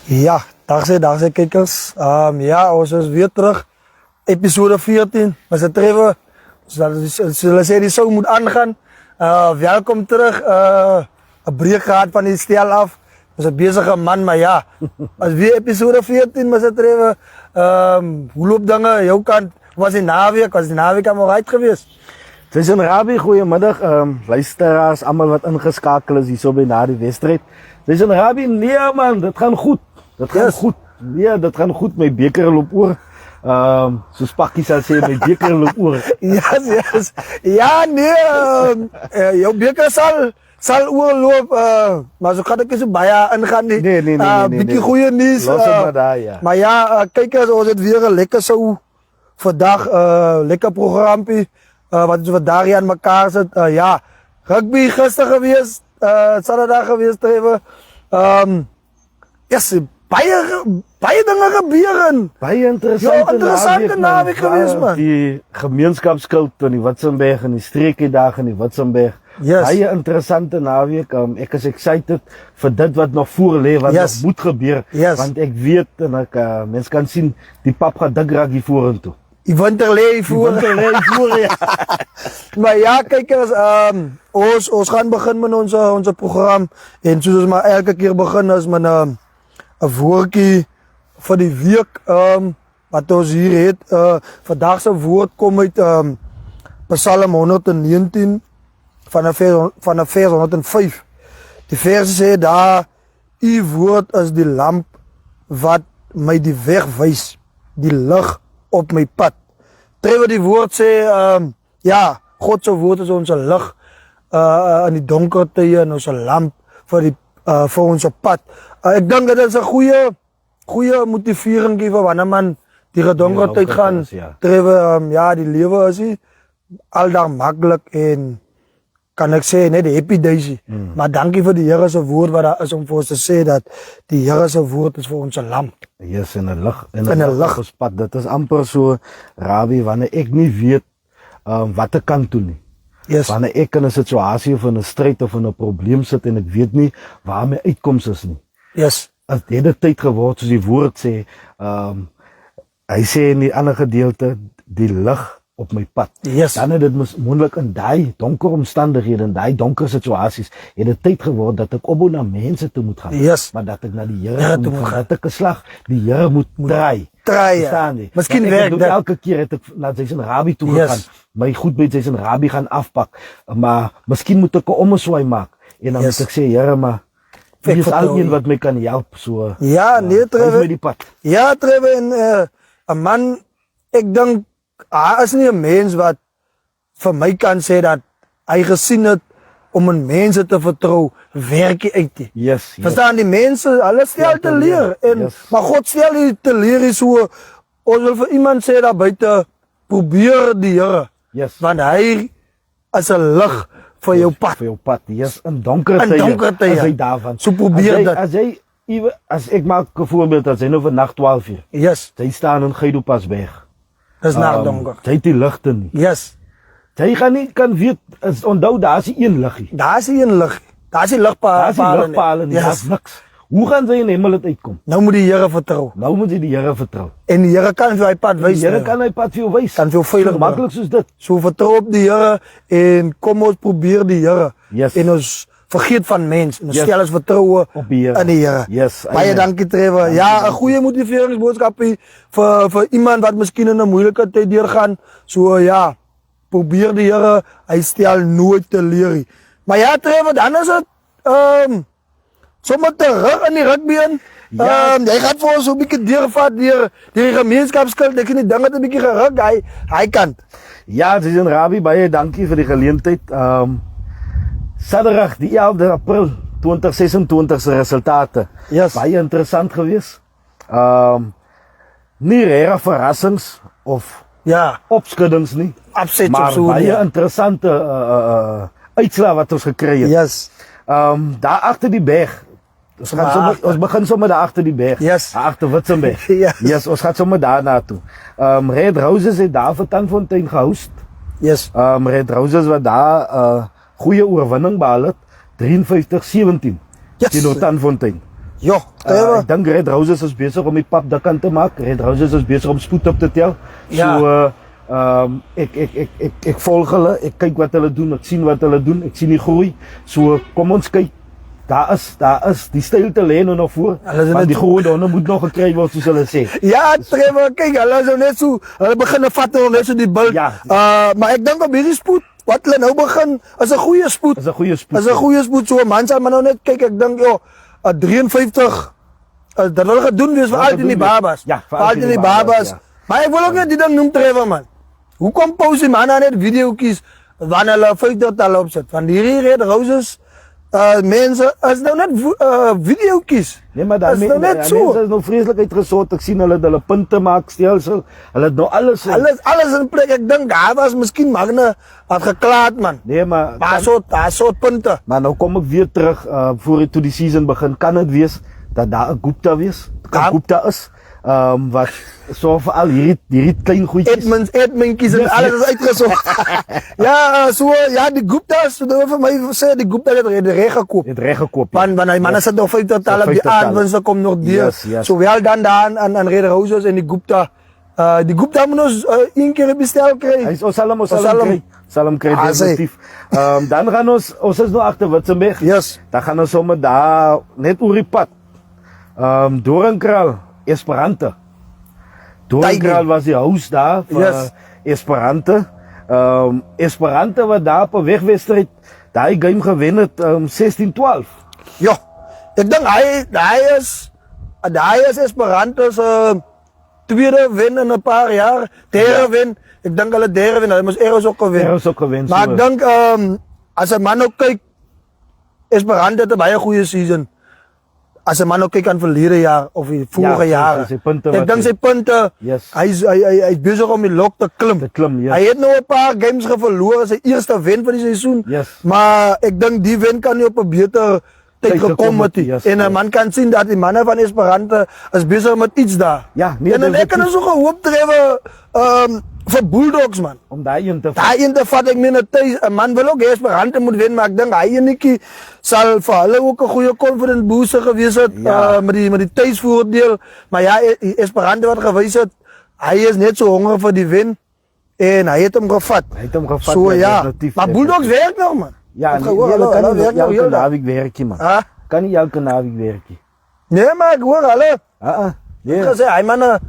Ja, dag kijkers. Ja, ons is weer terug. Episode 14. We zijn Trevor. Zullen ze die show moet aangaan. Welkom terug. Een break gehad van die stel af. We zijn bezige man, maar ja. Als weer episode 14, we zijn Trevor. Hoe loopt dingen? Jouw kant? Was die naweek allemaal right geweest? Jason Rabie, goeiemiddag. Luisteraars, allemaal wat ingeskakel is hier zo bij na die wedstrijd. Jason Rabie, nee man, dat gaat goed. Dat gaat goed. Nee, dat gaat goed. Mijn beker loop oor. Soos Pakkie sal sê, mijn beker loop oor. Yes. Ja, nee, jouw beker zal oorloop. Maar zo gaat ik eens baie ingaan nie. Nee. Bietjie goeie nuus. Los het maar daar, ja. Maar ja, kijk, ons het weer een lekker zo vandaag, lekker programmie. Wat we daar aan elkaar zit. Ja, rugby gisteren geweest, zaterdag geweest even. Yes, baie dingen gebeuren. Baie interessante naweek geweest, man. Die gemeenskapskult in die Witzenberg en die streekiedag in die Witzenberg. Yes. Baie interessante naweek. Ek is excited vir dit wat nog voor lê, wat nog moet gebeur. Yes. Want ek weet en ek mens kan sien die pap gaan dik raak hier vorentoe. Die winter lê voor, ja. Maar ja, kijkers, ons gaan beginnen met onze programma. En zoals we maar elke keer beginnen is met een woordje voor die week. Wat ons hier heet. Vandaag zijn woord komt uit Psalm 119 van de vers 105. Die vers zegt daar, uw woord is die lamp wat mij die weg wijst, die lig op mijn pad. Trevor die woord sê, ja, God se woord is onze lig in die donkerte en onze lamp voor onze pad. Ik denk dat is een goeie motivering geven wanneer man die donkerte gaan. Ja. Trevor, ja, die leven is nie aldag makkelijk en kan ik zeggen, nee, de happy daisy. Maar dankie voor die Here se woord wat daar is om voor ons te zeggen dat die Here se woord is voor onze lamp. Yes, in 'n lig, in 'n lig gespad. Dit is amper so, Rabie, wanneer ek nie weet wat ek kan doen nie. Yes. Wanneer ek in 'n situasie of in 'n stryd of in 'n probleem sit en ek weet nie waar my uitkoms is nie. Yes. As dit die tyd geword soos die woord sê, hy sê in die ander gedeelte die lig op my pad. Yes. Dan het dit moontlik in daai donker omstandighede, in daai donker situasies, het dit tyd geword dat ek opbou na mense toe moet gaan. Yes. Maar dat ek na die Here toe moet gaan. Dat ek 'n slag die Here moet draai. Draaien. Miskien werk dat. Elke keer het ek na Jason Rabie toe gegaan. My goed by Jason Rabie gaan afpak. Maar miskien moet ek 'n ommeswaai maak. En dan moet ek sê, Here, maar wie is algeen wat my kan help? So, ja, nee, Trevor. My die pad. Ja, Trevor, en 'n man, ek dink, hij is niet een mens wat van mij kan zeggen dat hij gezien het om een mensen te vertrouwen, werk je uit. Yes. Verstaan die mensen, alles stel te leren. Maar God stel je te leren is hoe, ons wil voor iemand zeggen dat buiten, probeer die Here. Yes. Want hij is een licht voor jouw pad. Voor jouw pad, yes. Een donkere tyd. As hy daarvan. So probeer dat. As ek maak 'n voorbeeld, as hy nou vannacht 12 uur. Yes. Hy staan in Geidopasberg. Dat is nachtdonker. Hy het die ligte nie. Yes. Hy gaan nie kan weet, onthou daar is die een liggie. Daar is die een lig. Daar is die ligpalen. Daar is die ligpalen nie, daar is niks. Hoe gaan sy in hemel het uitkom? Nou moet die Here vertrou. Nou moet jy die Here vertrou. En die Here kan vir hy pad wys. Die Here kan hy pad vir jou wys. Kan vir jou veilig so maklik soos dit. So vertrou op die Here en kom ons probeer die Here. Yes. En ons vergeet van mens en ons stel ons vertroue op die Here. In die Here. Yes. Baie dankie Trevor. Ja, 'n goeie motiveringsboodskap vir iemand wat miskien in 'n moeilike tyd deurgaan. So ja, probeer die Here, hy stel nooit teleur nie. Maar ja Trevor, dan is dit sommer terug in die rugby in. Ja. Hy gaat voor ons so 'n bietjie deurvat deur die gemeenskapskuld. Ek het die dinge 'n bietjie geruk. Hy kan. Ja, Jason Rabie, baie dankie vir die geleentheid. Saterdag die 11de April 2026 se resultate. Yes. Baie interessant geweest. Nie rare verrassings of opskuddings nie. Upsets maar of so. Baie interessante uitslae wat ons gekry het. Yes. Daar agter die berg. Ons begin sommer daar agter die berg. Yes. Agter Witzenberg. Yes, ons gaan sommer daar na toe. Red Roses het daar vir Tandfontein gehost. Yes. Red Roses wat daar goeie oorwinning behaal het. 53-17. Yes. Teen Tandfontein. Ja, Trevor. Ek dink Red Roses is besig om die pap dakkant te maak. Red Roses is besig om spoed op te tel. Ja. So ek volg hulle, ek kyk wat hulle doen, ek sien wat hulle doen, ek sien die groei. So kom ons kyk. Daar is die styl te lê nog voor. Want die groei dan moet nog gekry word soos hulle sê. Ja, Trevor, kyk, hulle is nou net so, hulle begin vat nou net so die bil. Ja. Maar ek dink op hierdie spoed wat hulle nou begin is 'n goeie spoed. Is 'n goeie spoed. Is 'n goeie spoed. So 'n man sal maar nou net kyk, ek dink 53 dat wil gedoen wees vir altyd in die babas. Ja, vir altyd in die babas. Ja. Maar ek wil ook net die ding noem Trevor man. Hoekom pose die man net videoetjies wanneer hulle 50-tal opsit? Van hierdie Red Roses mense is nou net videoetjies. Nee, maar dan is nou net so. Mense is nou vreeslik uitgesort. Ek sien hulle punte maak stelsel. Hulle het nou alles in plek. Ek dink daar was miskien Magne het geklaat man. Nee, maar daar soort punte. Maar nou kom ek weer terug voor toe die season begin. Kan dit wees dat daar 'n Gupta wees? Gupta is wat so vir al hierdie klein goedjies. Edmundkies en alles is uitgesort. ja, die Guptas, vir my sê die Gupta het reg gekoop. Het reg gekoop. Want hy manne sit nog 50-tal op die aanwinste kom nog deur. Yes. Sowel dan daar aan Red Roses en die Gupta. Die Gupta moet ons een keer bestel kry. Ons sal hom kry definitief. Dan gaan ons is nou agter Witzenberg. Yes. Dan gaan ons sommer daar net oor die pad. Doringkraal, Esperante. Doringkraal was die huis daar vir Esperante. Esperante wat daar op 'n wegwedstryd daai game gewen het 16-12. Ja. Ek dink hy is Esperante se tweede wen in 'n paar jaar. Derde wen. Ek dink hulle derde wen. Hulle moes Eros ook gewen. Maar ek dink as 'n man ook kyk Esperante het 'n baie goeie season. As 'n man ook kyk aan verlede jaar of die vorige jare. Ek dink sy punte. Yes. Hy's besig om die lok te klim. Yes. Hy het nou 'n paar games verloor, sy eerste wen van die seisoen. Yes. Maar ek dink die wen kan nie op 'n beter tyd gekom het. Yes, en 'n man kan sien dat die manne van Esperante is besig met iets daar. Ja, nee, en ek kan so gehoop Trevor vir Bulldogs man. Om daai een te vat. Ek meen 'n man wil ook Esperante moet wen, maar ek dink hy enetjie sal vir hulle ook 'n goeie confidence booster gewees het met die tuisvoordeel. Maar ja, Esperante wat gewys het, hy is net so honger vir die wen en hy het hom gevat. So ja, maar Bulldogs werk nog man. Ja, hulle kan nie elke naweek werkie man. Kan nie elke naweek werkie. Nee, maar ek hoor hulle. Nee. Ek sê hy manne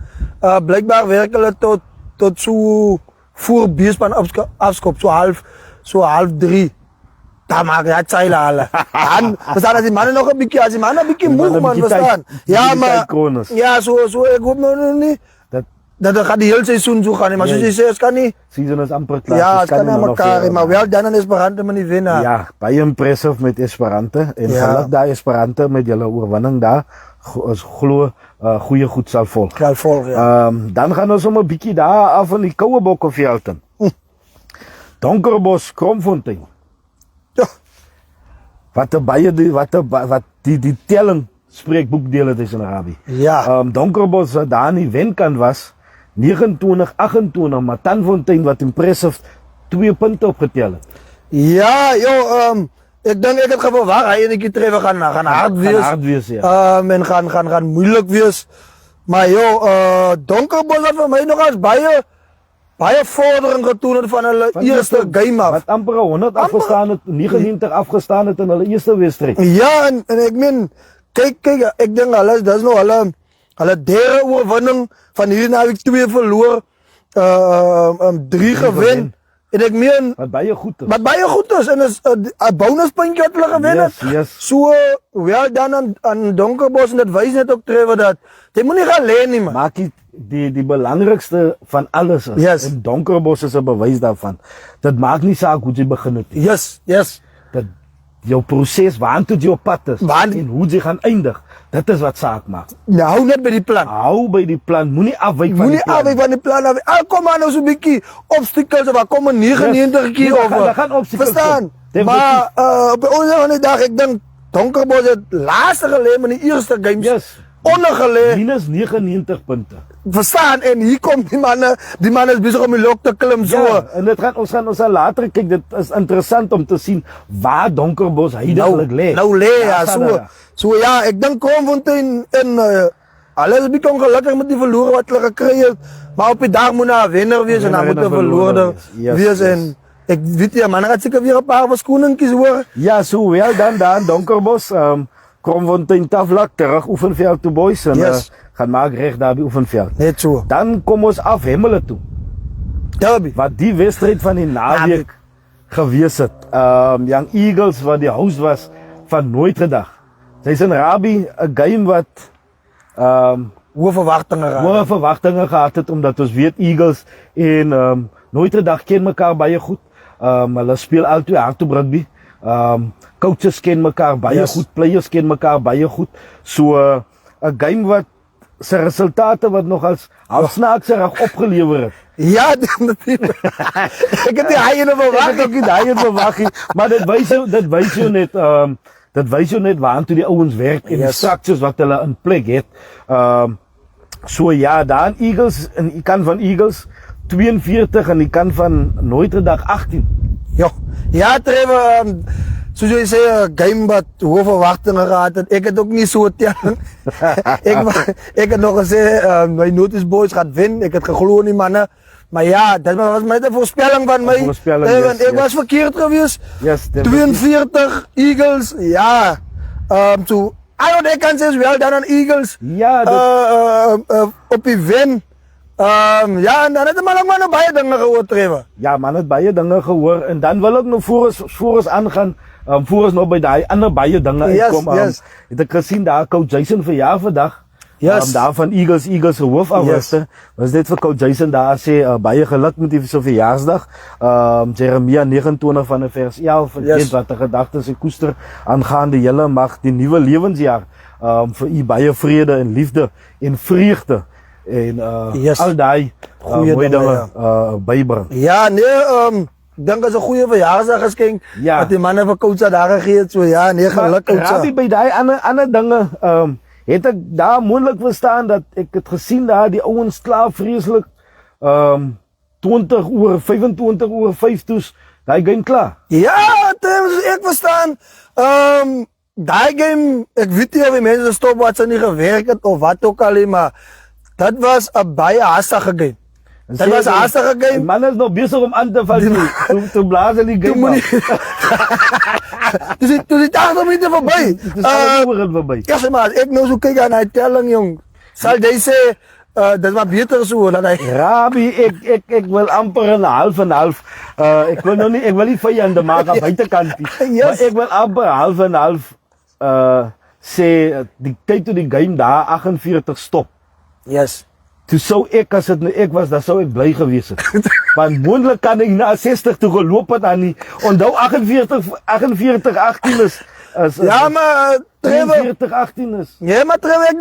blykbaar werk hulle tot so voor beespan afskop, so half 3. Dan maak hy het hulle. Dan verstaan as die manne nog 'n bietjie, as die manne 'n bietjie moeg man, verstaan. Ja, maar ja, so ek hoop nou nie dat gaan die hele seisoen so gaan nie, maar soos jy sê, es kan nie. Season is amper klaar. Ja, es kan nie mekaar, maar wel dan in Esperante met die wenner. Ja, baie impressive met Esperante en geluk daai Esperante met julle oorwinning daar. Ons glo goeie goed sal volg. Dan gaan ons sommer 'n bietjie daar af in die koue Bokkeveld in. Donkerbos, Kromfontein. Ja. Wat die telling spreekboekdele tussen Arabi. Ja. Donkerbos wat daar nie wenkant was 29-28, maar Tanfontein wat impressive 2 punte opgetel het. Ja, ek dink ek het verwag hy enetjie Trevor gaan hard wees. Ja. En gaan moeilik wees. Maar Donkerbos wat vir my nog as baie vordering getoon het van hulle eerste game af. Wat amper 100 afgestaan het, 99 afgestaan het in hulle eerste wedstryd. Ja, en ek meen kyk, ek dink dis nou hulle derde oorwinning van hierdie naweek 2 verloor, 3 gewen. En ek meen wat baie goed is en is 'n bonuspuntjie wat hulle gewen het. Yes. So wel dan aan Donkerbos en dit wys net ook Trevor dat jy moenie gaan lê nie man. Maak die belangrikste van alles is. En Donkerbos is 'n bewys daarvan. Dit maak nie saak hoe jy begin het nie. Yes. Dat jou proses waartoe jy op pad is en hoe jy gaan eindig. Dit is wat saak maak. Nou hou net by die plan. Hou by die plan. Moenie afwyk van die plan. Moenie afwyk van die plan. Al kom maar nou so 'n bietjie obstacles of kom 'n 99 keer of. Daar gaan obstacles. Verstaan? Maar op die dag ek dink Donkerbos het laaste gelê in die eerste games. ondergelê. Minus 99 punte. Verstaan, en hier kom die man is besig om die lok te klim so. Ja, en ons gaan later kyk, dit is interessant om te sien waar Donkerbos heidiglik lê. Nou lê ja, Sanara. so ja, ek dink Kromfontein en alles is bietjie ongelukkig met die verloor wat hulle gekry het, maar op die dag moet daar 'n wenner wees en dan moet 'n verloorder wees en ek weet ja, man, het seker weer 'n paar verskoningetjies hoor. Ja, so wel dan daar in Donkerbos, Kromfontein Taflak terug oefenveld toe boys en Yes. gaan maak reg daar by oefenveld. Net so. Dan kom ons af Hemmele toe. Derby. Wat die wedstryd van die naweek gewees het. Young Eagles wat die host was van Nooitredag. Sy's in Rabie 'n game wat Hoë verwagtinge gehad. hoë verwagtinge gehad het omdat ons weet Eagles en Nooitredag ken mekaar baie goed. Hulle speel albei hardop rugby. Coaches ken mekaar baie Yes. goed, players ken mekaar baie goed. So 'n game wat se resultate wat nog als snaakse reg opgelewer het. Ja, definitief. Ek het die hyene verwag. Ek het ook nie daai een verwag nie, maar dit wys jou net waartoe die ouens werk en die Yes. structures wat hulle in plek het. So ja, daar in Eagles, in die kant van Eagles 42 en die kant van Nooitredag 18. Ja, Trevor, soos jy sê, 'n game wat hoë verwagtinge gehad het. Ek het ook nie so tel. ek het nog gesê my Notice Boys gaan wen. Ek het geglo in die manne. Maar ja, dit was net 'n voorspelling van my. Voorspelling, Trevor, yes, ek yes. was verkeerd geweest. Yes, 42 Eagles. Ja. So I don't think I can say well done on Eagles. Ja, Op die wen. Ja, en dan het maar nog baie dinge gehoor, Trevor. ja, man het baie dinge gehoor en dan wil ek nog voor ons aangaan, voor ons nog by daai ander baie dinge Yes, uitkom. yes. Het ek gesien daar Coach Jason verjaar vandag. Yes. Daar van Eagles se hoofafruster. Was dit vir Coach Jason daar sê baie geluk met die so verjaarsdag. Jeremia 29 van die vers 11 vergeet Yes. wat 'n gedagte sy koester aangaande julle mag die nuwe lewensjaar vir u baie vrede en liefde en vreugde en Yes. al daai Goeie mooi dinge, dinge bybring. Ja, nee, dink as 'n goeie verjaarsdagsgeskenk Ja. wat die manne vir Coach daar gegee het. So ja, nee, geluk Coach. Rabie, by daai ander dinge het ek daar moontlik verstaan dat ek het gesien daar die ouens klaar vreeslik 20 oor 25 oor 5 toes daai game klaar. Ja, Trevor, ek verstaan. Daai game, ek weet nie of die mense stop wat se nie gewerk het of wat ook al nie, maar dit was 'n baie haastige game. Dit was 'n haastige Die game. man is nog besig om aan te val toe blaas in die game. Dus die 80 minute verby. Dit is al oor en verby. Ja, sê maar, ek nou so kyk aan hy telling jong. Sal jy sê dit was beter so dan hy. Rabie, ek wil amper 'n half en half. Ek wil nie vyande maak aan buitekant nie. Yes. Maar ek wil amper half en half sê die tyd toe die game daar 48 stop. Yes. Toe sou ek as dit nou ek was, dan sou ek bly gewees het. Want moontlik kan ek na 60 toe geloop het aan nie. Onthou 48 18 is Ja, maar Trevor, 43 18 is. ja, maar Trevor, ek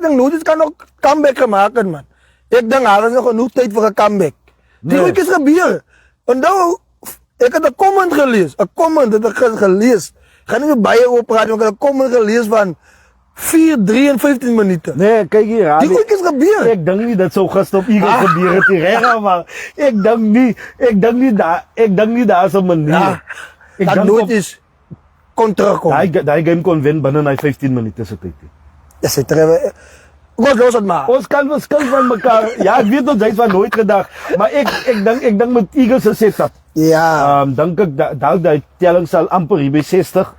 dink Notice kan nog comeback gemaak het, man. Ek dink daar is nog genoeg tyd vir 'n comeback. Die Nee. goedjies gebeur. Onthou, ek het 'n comment gelees. 'n Comment het ek gelees. Gaan nie so baie oor praat, maar ek het 'n comment gelees van 4, 3 en 15 minute. Nee, kyk hier, Die Rabie. goedjies gebeur. Ek dink nie dit sou gister op Eagles gebeur het nie, reg maar. Ek dink nie daar is 'n manier. Ja, Ek dat dink Notice kon terugkom. daai game kon wen binne daai 15 minute se tyd. Ja, sê Trevor. Wat los het maar. Ons kan verskil van mekaar. Ja, ek weet ons hy's van nooit gedag, maar ek dink met Eagles se setup. Ja, Dink ek dalk die telling sal amper hier by 60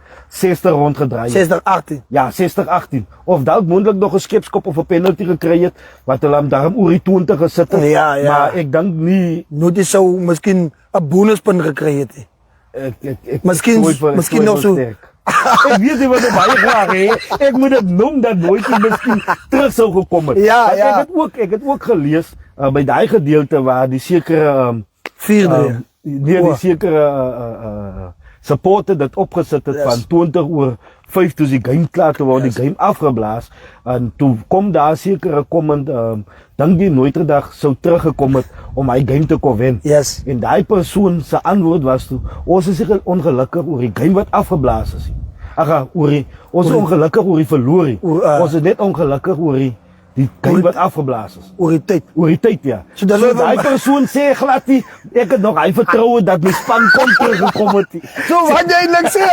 rond gedraai het. 60-18. Ja, 60-18. Of dalk moontlik nog 'n skepskop of 'n penalty gekry het wat hulle hom daarom oor die 20 gesit het. Ja, ja. Maar ek dink nie Notice sou miskien 'n bonuspunt gekry het. ek Miskien nog so. Ek weet nie wat ek baie graag hê. Ek moet dit noem dat nooit miskien terug sou gekom het. Ja, Maar ja. ek het ook gelees by daai gedeelte waar die sekere 4-3. nee, die sekere supporter dit opgesit het Yes. van 20 oor 5 toe die game klaar toe word die game afgeblaas en toe kom daar sekere comment dink die Nooitredag sou teruggekom het om hy game te kon wen. Yes. En daai persoon se antwoord was toe ons is seker ongelukkig oor die game wat afgeblaas is. Ag, Uri, ons is ongelukkig oor die verloor. Ons is net ongelukkig oor die kind wat afgeblaas is. Oor die tyd. Oor die tyd, ja. So dis wat- daai persoon sê glad nie, ek het nog hy vertroue dat my span kom teruggekom het. So wat jy eintlik sê,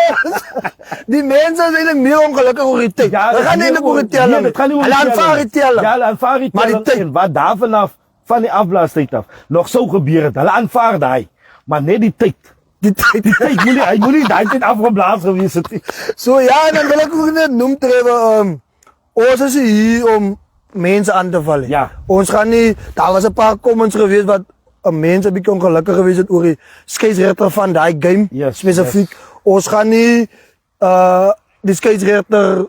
die mense is eintlik meer ongelukkig oor die tyd. Ja, Hulle gaan nie eintlik oor die telling. dit gaan nie oor Hulle aanvaar die telling. Ja, hulle aanvaar die Maar die telling. tyd- En wat daarvan af, van die afblaastyd af, nog sou gebeur het. Hulle aanvaar daai, maar net die tyd. Die tyd. Hy moenie daai tyd afgeblaas gewees het nie. So ja, en dan wil ek ook net noem Trevor, ons is hier om mense aan te val. Nie. Ja. Ons gaan nie, daar was 'n paar comments gewees wat 'n mens 'n bietjie ongelukkig gewees het oor die skeieregter van daai game Yes, spesifiek. Ons gaan nie die skeieregter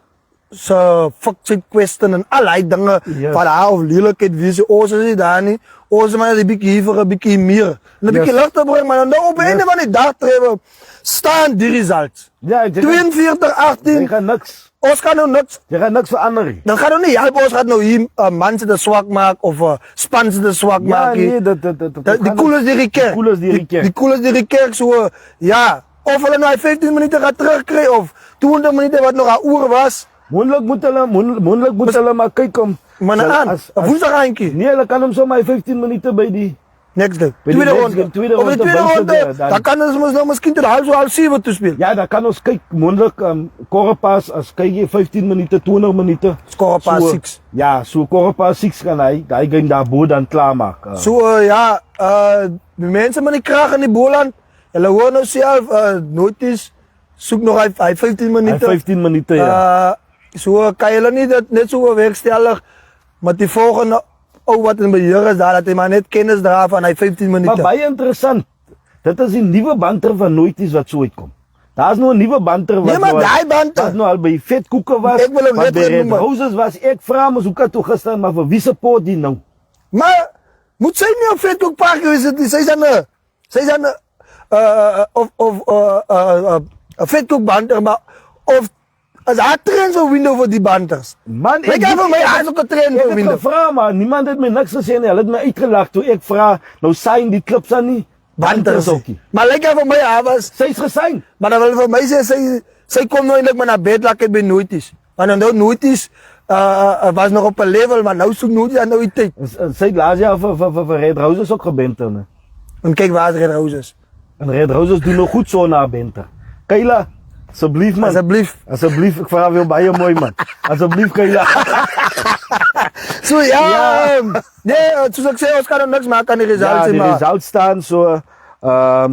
se fucking question en al die dinge Yes. wat haar of lelikheid wees. Ons is nie daar nie. Ons is maar 'n bietjie hier vir 'n bietjie meer. 'n bietjie lig te bring, maar dan op 'n einde van die dag Trevor staan die results. Ja, jy 42-18. gaan niks. Ons kan nou niks. Jy gaan niks verander nie. Dan gaan nou nie help ons gaan nou hier man se te swak maak of span se te swak Ja, maak. nie. nee, Die koel is die kerk. Die koel is die kerk. Die koel is die kerk so ja, of hulle nou 15 minute gaan terugkry of 20 minute wat nog haar oor was. Moontlik moet hulle maar kyk om Maar nou aan, 'n woensdag aandjie. Nee, hulle kan hom sommer 15 minute by die Next day. By die Tweede next ronde. game, tweede Of die ronde tweede buiten ronde. dan- Dan kan ons nou miskien tot half 7 toe speel. Ja, dan kan ons kyk moontlik Korrepas as kyk jy 15 minute, 20 minute. Korrepas So, 6. Ja, so Korrepas 6 kan hy daai game daarbo dan klaarmaak. So ja, die mense met die krag in die Boland, hulle hoor nou self noties soek nog hy 15 Hy minute. 15 minute ja. So kan hulle nie dit net so werkstellig met die volgende ou wat in beheer is daar dat hy maar net kennis dra van hy 15 Maar minute. baie interessant. Dit is die nuwe banter van Noities wat so uitkom. Daar's nou 'n nuwe banter wat Nee, maar nou al- daai banter- wat nou al by Vetkoeke was. Ek wil hom wat net by genoem Red het. Roses was. Ek vra mos hoe kan toe gister maar vir wie se pot die nou? Maar moet sy nie op Vetkoek Park wees dit nie. Sy's aan 'n of 'n Vetkoek banter maar of as haar train so window vir die banters. Man, Kyk vir my, hy's ook 'n train Ek vir het window. gevra maar niemand het my niks gesê nie. Hulle het my uitgelag toe ek vra, nou sign die klips aan nie. Banters ookie. Maar lyk vir my haar was Sy's gesign. maar dan wil vir my sê sy kom nou eintlik maar na bed lekker by Noities. Want nou Noities was nog op 'n level maar nou soek Noities aan nou die tyd. Sy het laas jaar vir Red Roses ook gebenter, né? En kyk waar is Red Roses. En Red Roses doen nog goed so na benter. Kayla, asseblief man. Asseblief. Asseblief, ek vra jou baie mooi man. Asseblief Kayla. So ja, nee, soos ek sê ons kan nou niks maak aan die Ja, results die maar result staan so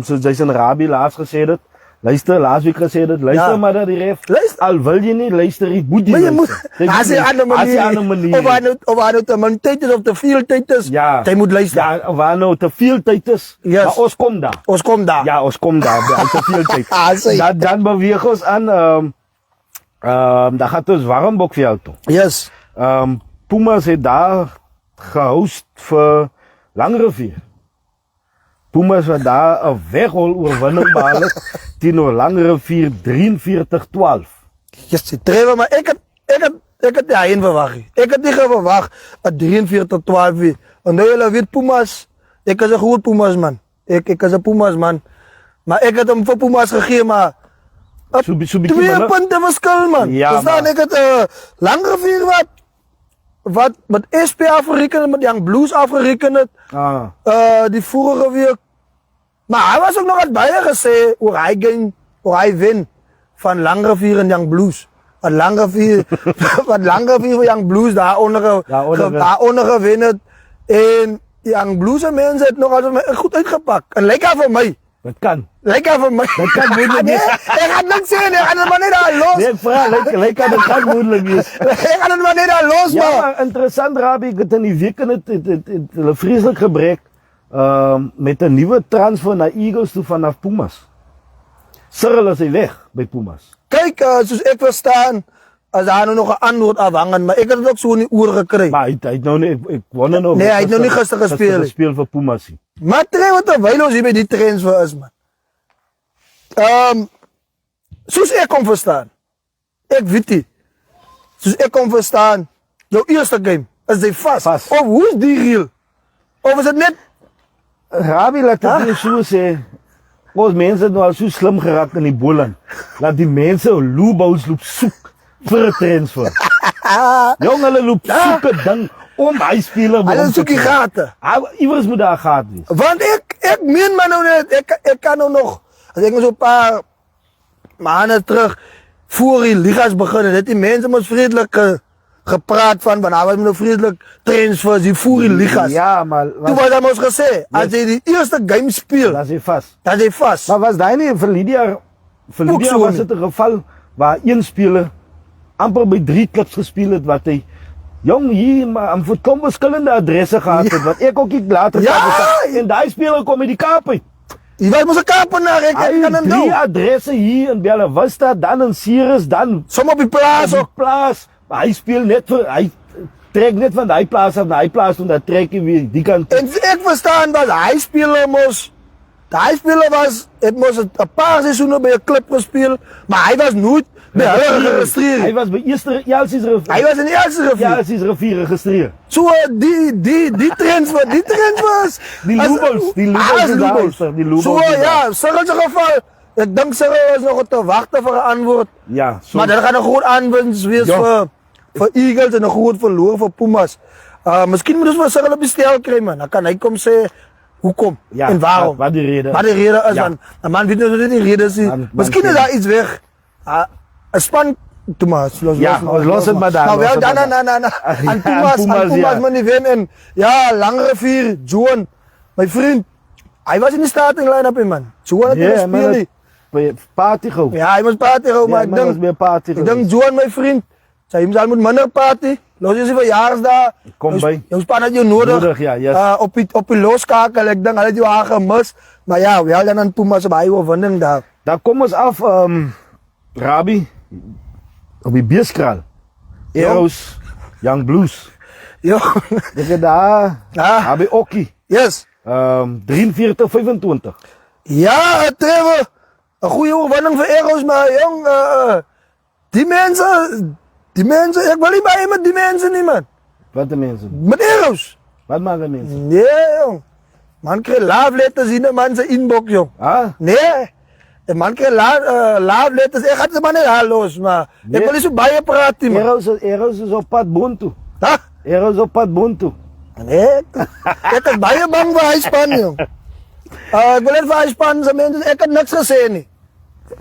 so Jason Rabi laas gesê dit. Luister, laasweek gesê dit. Luister Ja. maar dat die ref. Luister. Al wil jy nie luister, jy moet jy maar jy moet luister. Jy as jy luister. aan 'n As jy aan 'n manier manier. of aan te min tyd is of te veel tyd is, Ja. jy moet luister. Ja, waar nou te veel tyd is. Yes. Maar ons kom daar. Ons kom daar. Ja, ons kom daar by te veel tyd. Sê. Dan beweeg ons aan dan gaan ons Warmbokveld toe. Yes. Pumas het daar gehost vir Langrivier. Pumas het daar 'n weghol oorwinning behaal teenoor Langrivier 43-12. Yes, Trevor, maar ek het daarheen verwag. Ek het nie verwag 'n 43-12 wie. En nou julle weet Pumas, ek is 'n groot Pumas man. Ek is 'n Pumas man. Maar ek het hom vir Pumas gegee maar So bietjie 2 punte verskil man. Ja, Verstaan maar- ek het Langrivier wat met SP afgereken het, met Young Blues afgereken het. Die vorige week. Maar hy was ook nog eens baie gesê oor hy game, oor hy wen van Langrivier en Young Blues. Wat Langrivier vir Young Blues daaronder gewen het. En Young Blues en mense het nog altijd goed uitgepakt. En lyk haar vir my. Dit kan. Lyk haar vir my. Dit kan moeilik Nee, wees. ek gaan niks sê nie, ek gaan het maar net daar los. Nee, ek vra, lyk dit kan moeilik wees. Ek gaan het maar net daar los, Ja, man. maar interessant Rabie, ek het in die week het hulle vreeslik gebreek met 'n nuwe transfer na Eagles toe vanaf Pumas. Cyril is hy weg by Pumas. Kyk, soos ek verstaan, as daar nou nog 'n antwoord afhang, maar ek het dit ook so in die oor gekry. Maar hy het nou nie ek wonder nou. Nee, hy het nou nie gister gespeel nie. Gespeel vir Pumas nie. Maar terwyl terwyl ons hier by die transfer is, man. Soos ek kom verstaan. Ek weet nie. Soos ek kom verstaan, jou eerste game is jy vas. Vas. Of hoe is die reël? Of is dit net Rabie laat dit nie so sê. Ons mense het nou al so slim geraak in die Boland. Laat die mense loopbouts loop soek vir 'n transfer. Jong, hulle loop soek 'n ding om hy speler Hulle soek die gate. Iewers moet daar 'n gat wees. Want ek meen maar nou net, ek kan nou nog, as ek nou so 'n paar maanden terug, voor die ligas beginnen, het die mensen ons vriendelijk gepraat van hij was nou vriendelijk transfers, die voor die ligas. Ja, maar... Toen was dat ons gezegd, als hij die eerste game speelt, dan is hij vast. dan is hij vast. Maar was daar niet, voor Lydia was het een geval waar één speler amper bij 3 clubs gespeeld het, wat hij... Jong, hier, maar voor kom verschillende adressen gehad het, wat ik ook iets later Ja! En die speler kom in die kaap uit. Je was een kapenaar, ik kan hem 3 doen. adressen hier in Bella Vista, dan in Sirius, dan Som op die plaats op ook. die plaats. Maar hij speelt net voor, hij trekt net van die plaats af naar die plaats toe, dan trek je weer die kant. En ik verstaan dat hij speler moest. Hij speler was, het moest een paar seizoenen bij een club gespeeld, maar hij was nooit bij hun geregistreerd. Hij was bij eerste Jelsies rivier. Hij was in de eerste rivier. Jelsies rivier geregistreerd. Zo, die transfers. Die loopholes, die loopholes. Die loopholes. Zo, ja, Cyril zijn geval. Ik denk Cyril was nog te wachten voor een antwoord. Ja, zo. Maar dat gaat een goed aanwinst wees voor Eagles en een goed verloor voor Pumas. Misschien moeten we Cyril op die stijl krijgen, man. Dan kan hij komen zeggen, hoekom Ja, en waarom. wat die reden. Wat de reden is, Ja. want een man weet niet die reden is. Misschien is daar iets weg. Een span, Thomas, los het maar daar. Nou los wel, het maar dan daar. aan Pumas, ja. man die win. En ja, Langrivier, Johan, mijn vriend. Hij was in de starting line-up, man. Johan had Ja, kunnen maar spelen. bij party gewoon. Ja, hij was party gewoon, maar Ja, maar was meer party ik denk Johan, mijn vriend. Zij hem zal moet minder party. Los je ze verjaarsdag. Kom bij. Je span had je nodig. Nodig, ja, yes. Op je loskakel. Ik denk, hij had je haar gemist. Maar ja, wel dan aan Pumas op hij overwinning daar. Daar komen we af, Rabi. Op die bierskraal. Eros, Young Blues. Jo. Ik heb daar, Ah. heb ik Okkie. Yes. 43-25. Ja, Trevor. Een goede overwinning voor Eros, maar jong, die mensen, ik wil niet bij je met die mensen niet, man. Wat de mensen? Met Eros. Wat maken de mensen? Nee, jong. Man krijgt love letters in de man zijn inbox, jong. Ah? Nee. De man krijgt love letters. Ik ga ze maar niet halloos, maar Nee. ik wil niet zo bij je praten, man. Eros is op pad Bontu. Ha? Eros is op pad Bontu. Nee, ik is bij je bang voor hij span, jong. Ik wil niet voor hij span, zijn mensen, ik heb niks gezien, niet.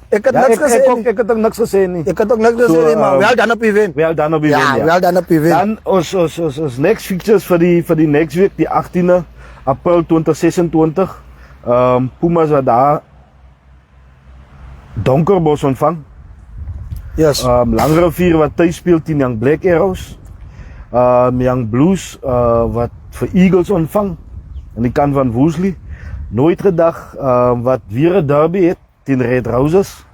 Ik heb Ja, niks ik gezien, niet. heb ook niks gezien. niet. Ik heb ook niks gezien, niet, maar wel dan op je win. Wel dan op je Ja, win, wel dan op je win. Dan ons next features voor die next week, die 18e april 2026. Pumas wat daar Donkerbos ontvang. Yes. Langrivier wat thuis speelt in Young Black Arrows. Young Blues wat voor Eagles ontvang. Aan die kant van Woesley. Nooit gedag wat weer een derby heeft tegen Red Roses.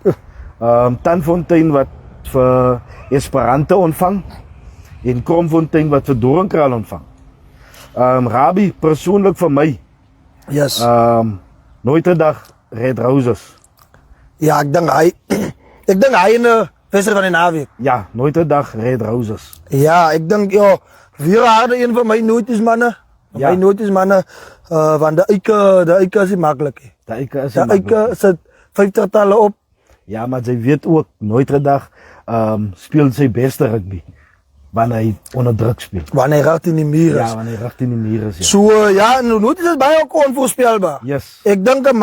Tanfontein wat voor Esperanto ontvang. En Kromfontein wat voor Doornkraal ontvang. Rabi, persoonlijk voor mij. Yes. Nooit gedag Red Roses. Ja, ik denk hij in de wedstrijd van de naweek. Ja, nooit gedag Red Roses. Ja, ik denk, joh, vier harde een van mij nooit is mannen. Van Ja. mij nooit is mannen. Want de Ike is niet makkelijk. Hè. De Ike zit 50-tallen op. Ja, maar zij weet ook, nooit gedag speelt zijn beste rugby. Wanneer hij onder druk speelt. Wanneer hij racht in die mier is. Ja, wanneer hij racht in de mieren is. Ja. Zo, ja, en nooit is het bij ook onvoorspelbaar. Yes. Ik denk een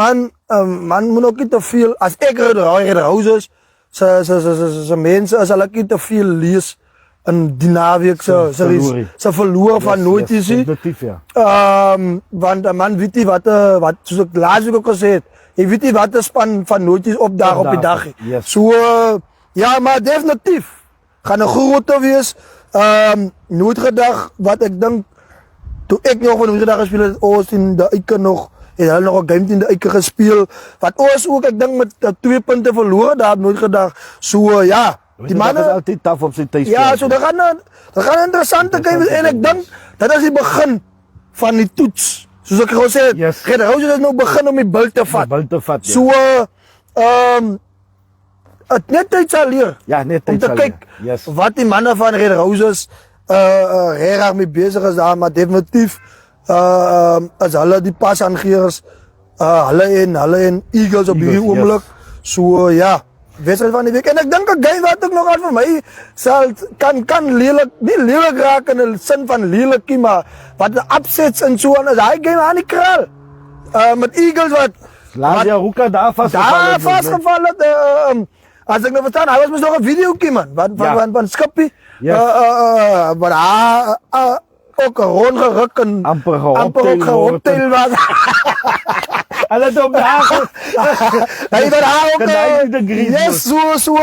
man moet ook niet te veel, als ik Red Roses, zijn mensen, als ik niet te veel lees, en die naweek, ze verloren van nooit is. Definitief, ja. Want een man weet niet wat zoals ik laatst ook gezegd heb, je weet niet wat de span van nooit is op dag op die dag. Yes. Zo, ja, maar definitief. Gaan een grote wees. Nooit gedacht, wat ik denk, toen ik nog van nooit gedacht gespeeld heb, Oost in de Ike nog, en hij nog een game in de Ike gespeeld. Wat Oost ook, ik denk met 2 punten verloren, daar heb ik nooit gedacht. Zo, ja. Die man is altijd taf op zijn thuisspel. Ja, zo, dat gaat interessante games. En ik denk, dat is het begin van die toets. Zoals ik gewoon zei, Yes. Red Roses is nou begin om die bal te vatten. Bal te vat, ja. Zo, het net tijd zal leren. Ja, net Om iets te al, kijken ja. Yes. wat die mannen van Red Roses heel erg mee bezig is daar. Maar definitief, als alle die pasaangeers Hulle en Eagles op hierdie Eagles, oomblik. So ja, wedstryd van die week. En ek dink 'n game wat ook nog aan vir my sal kan lelik, nie lelik raak in 'n sin van lelikie, maar wat die upsets en so aan is. Hy game aan die kraal. Met Eagles wat Laat jou hoeka daar daar vasgeval het. As ek nou verstaan, hy was mos nog 'n videoetjie man, van Skippy. Yes. Maar ook 'n rondgeruk en Amper gehotel was. Hulle het op daar. Hy het daar ook 90 degrees yes, so.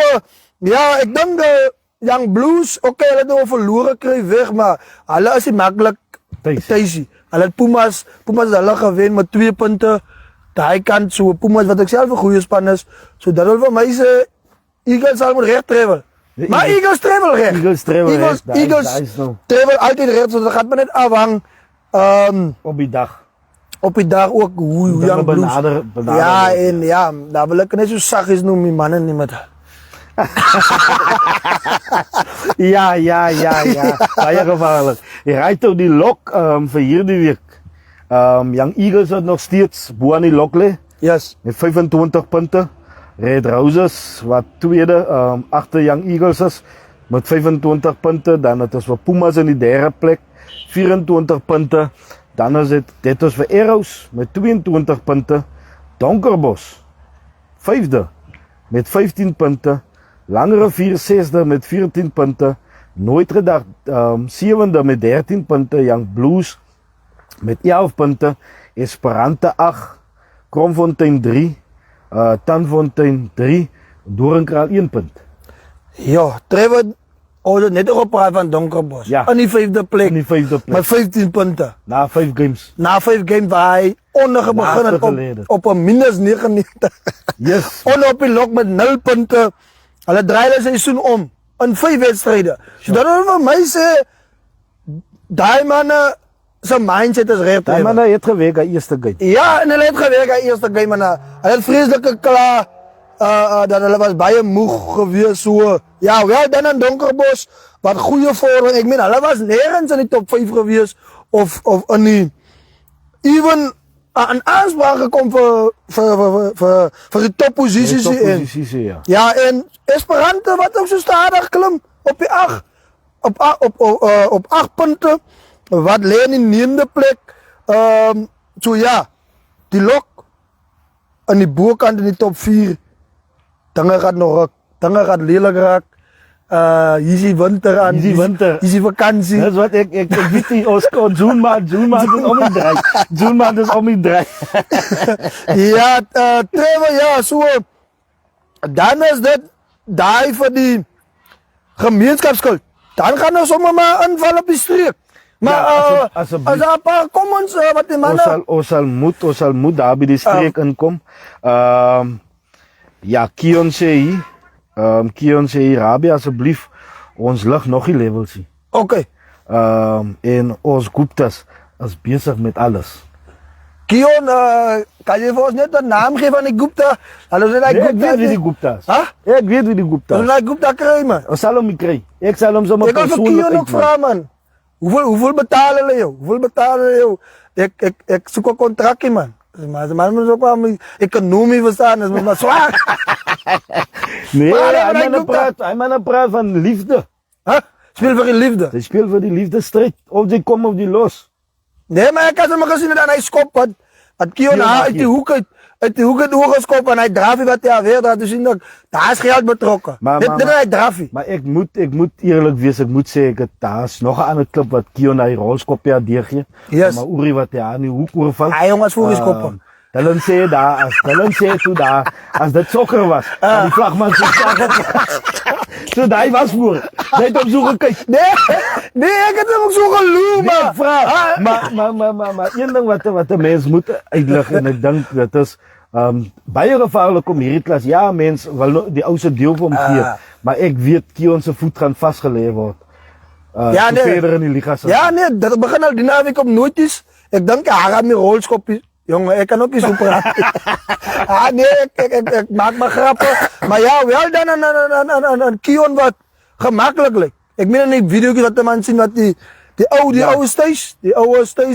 Ja, ek dink Young Blues, okay, hulle het nou verloor kry weg, maar hulle is nie maklik tuisie. Hulle het Pumas hulle gewen met 2 punte. Daai kant so Pumas wat ek self 'n goeie span is. So dat wil vir my se Eagles sal moet reg travel. Maar Eagles travel reg. Eagles travel reg. Eagles travel altyd reg, so dit gaan maar net afhang op die dag. Op die dag ook hoe Young Blues. Ja, en ja, daar wil ek net so saggies noem die manne nie met. Ja. Baie gevaarlik. Jy ry toe die lok vir hierdie week. Young Eagles het nog steeds bo aan die lok lê. Yes. Met 25 punte. Red Roses wat tweede agter Young Eagles is met 25 punte. Dan het ons vir Pumas in die derde plek 24 punte. Dan is dit ons vir Arrows met 22 punte. Donkerbos 5de met 15 punte. Langrivier 6de met 14 punte. Nooit gedag 7de met 13 punte. Young Blues met 11 punte. Esperante 8. Kromfontein 3. Tanfontein 3. Doringkraal 1 punt. Ja, Trevor, ons het net op praat van Donkerbos. Ja. In die 5de plek. In die 5de plek. Met 15 punte. Na 5 games. Na 5 games waar hy begin het op 'n -99. Yes. Op die lok met 0 punte. Hulle draai hulle seisoen om in 5 wedstryde. So dan wil vir my sê daai manne se mindset is reg. Daai manne het gewerk aan eerste game. Ja, en hulle het gewerk aan eerste game en hulle het vreeslike klaar dat hulle was baie moeg gewees so. Ja, wel dan in Donkerbos wat goeie vorm. Ek meen hulle was nêrens in die top 5 gewees of in die even aan aanspraak gekom vir die topposisies in. Ja. Ja, en Esperante wat ook so stadig klim op die 8 op 8 punte wat lê in die 9de plek. So ja, die lok aan die bokant in die top 4. Dinge gaan nog ruk. Dinge gaan lelik raak. Hier is die winter aan. Hier is die vakansie. Dis wat ek weet nie ons kon June maand is om die draai. June maand is om die draai. Ja, Trevor, ja, so dan is dit daai vir die gemeenskapskuld. Dan gaan ons sommer maar inval op die streek. Maar Ja, as 'n paar comments wat die manne ons sal moet daar by die streek inkom. Ja, Kion sê hier, Rabia asseblief, ons lig nog nie levels nie. Okay. En ons Guptas is besig met alles. Kion, kan jy vir ons net 'n naam gee van die Gupta? Hulle sê daai Ek weet wie die Guptas. Ha? Ek weet wie die Guptas. Hulle daai Gupta kry man. Ons sal hom kry. Ek sal hom sommer Ek wil vir Kion ook vra man. Hoeveel betaal hulle jou? Hoeveel betaal hulle jou? Ek soek 'n kontrakkie man. Maar man moet ook wel ekonomie verstaan, is maar swaar. Nee, Maar hy man praat van liefde. Huh? Speel vir die liefde. Hy speel vir die liefdestryd. Of jy kom of jy los. Nee, maar ek het hom gesien dat hy skop wat Kion uit die hoek het oorgeskop en hy drafie wat hy alweer daar te sien dat daar's geld betrokke. Dit hy drafie. Maar ek moet eerlik wees, ek moet sê daar's nog 'n ander klip wat Kion hy rolskop ja deurgee. Yes. Maar Uri wat hy aan die hoek oorval. Hy jongens voor die skop. Hulle sê daar as dit sokker was, die vlagman se slag. So daai was voor. Jy het op so gekyk. Nee, ek het hom ook so geloop, Nee, vra. Maar een ding wat 'n mens moet uitlig en ek dink dit is baie gevaarlik om hierdie klas. Ja, mens wil die ou se deel van hom gee, maar ek weet Kion se voet gaan vasgelê word. Ja, nee. Verder in die liga se. Ja, nee, dit begin al die naweek op noties. Ek dink hy gaan my rolskoppies. Jongen, ek kan ook nie so praat. Nee, ek maak maar grappe. Maar ja, wel dan aan Kion wat gemaklik lyk. Ek meen in die video's wat man sien wat die oude stage,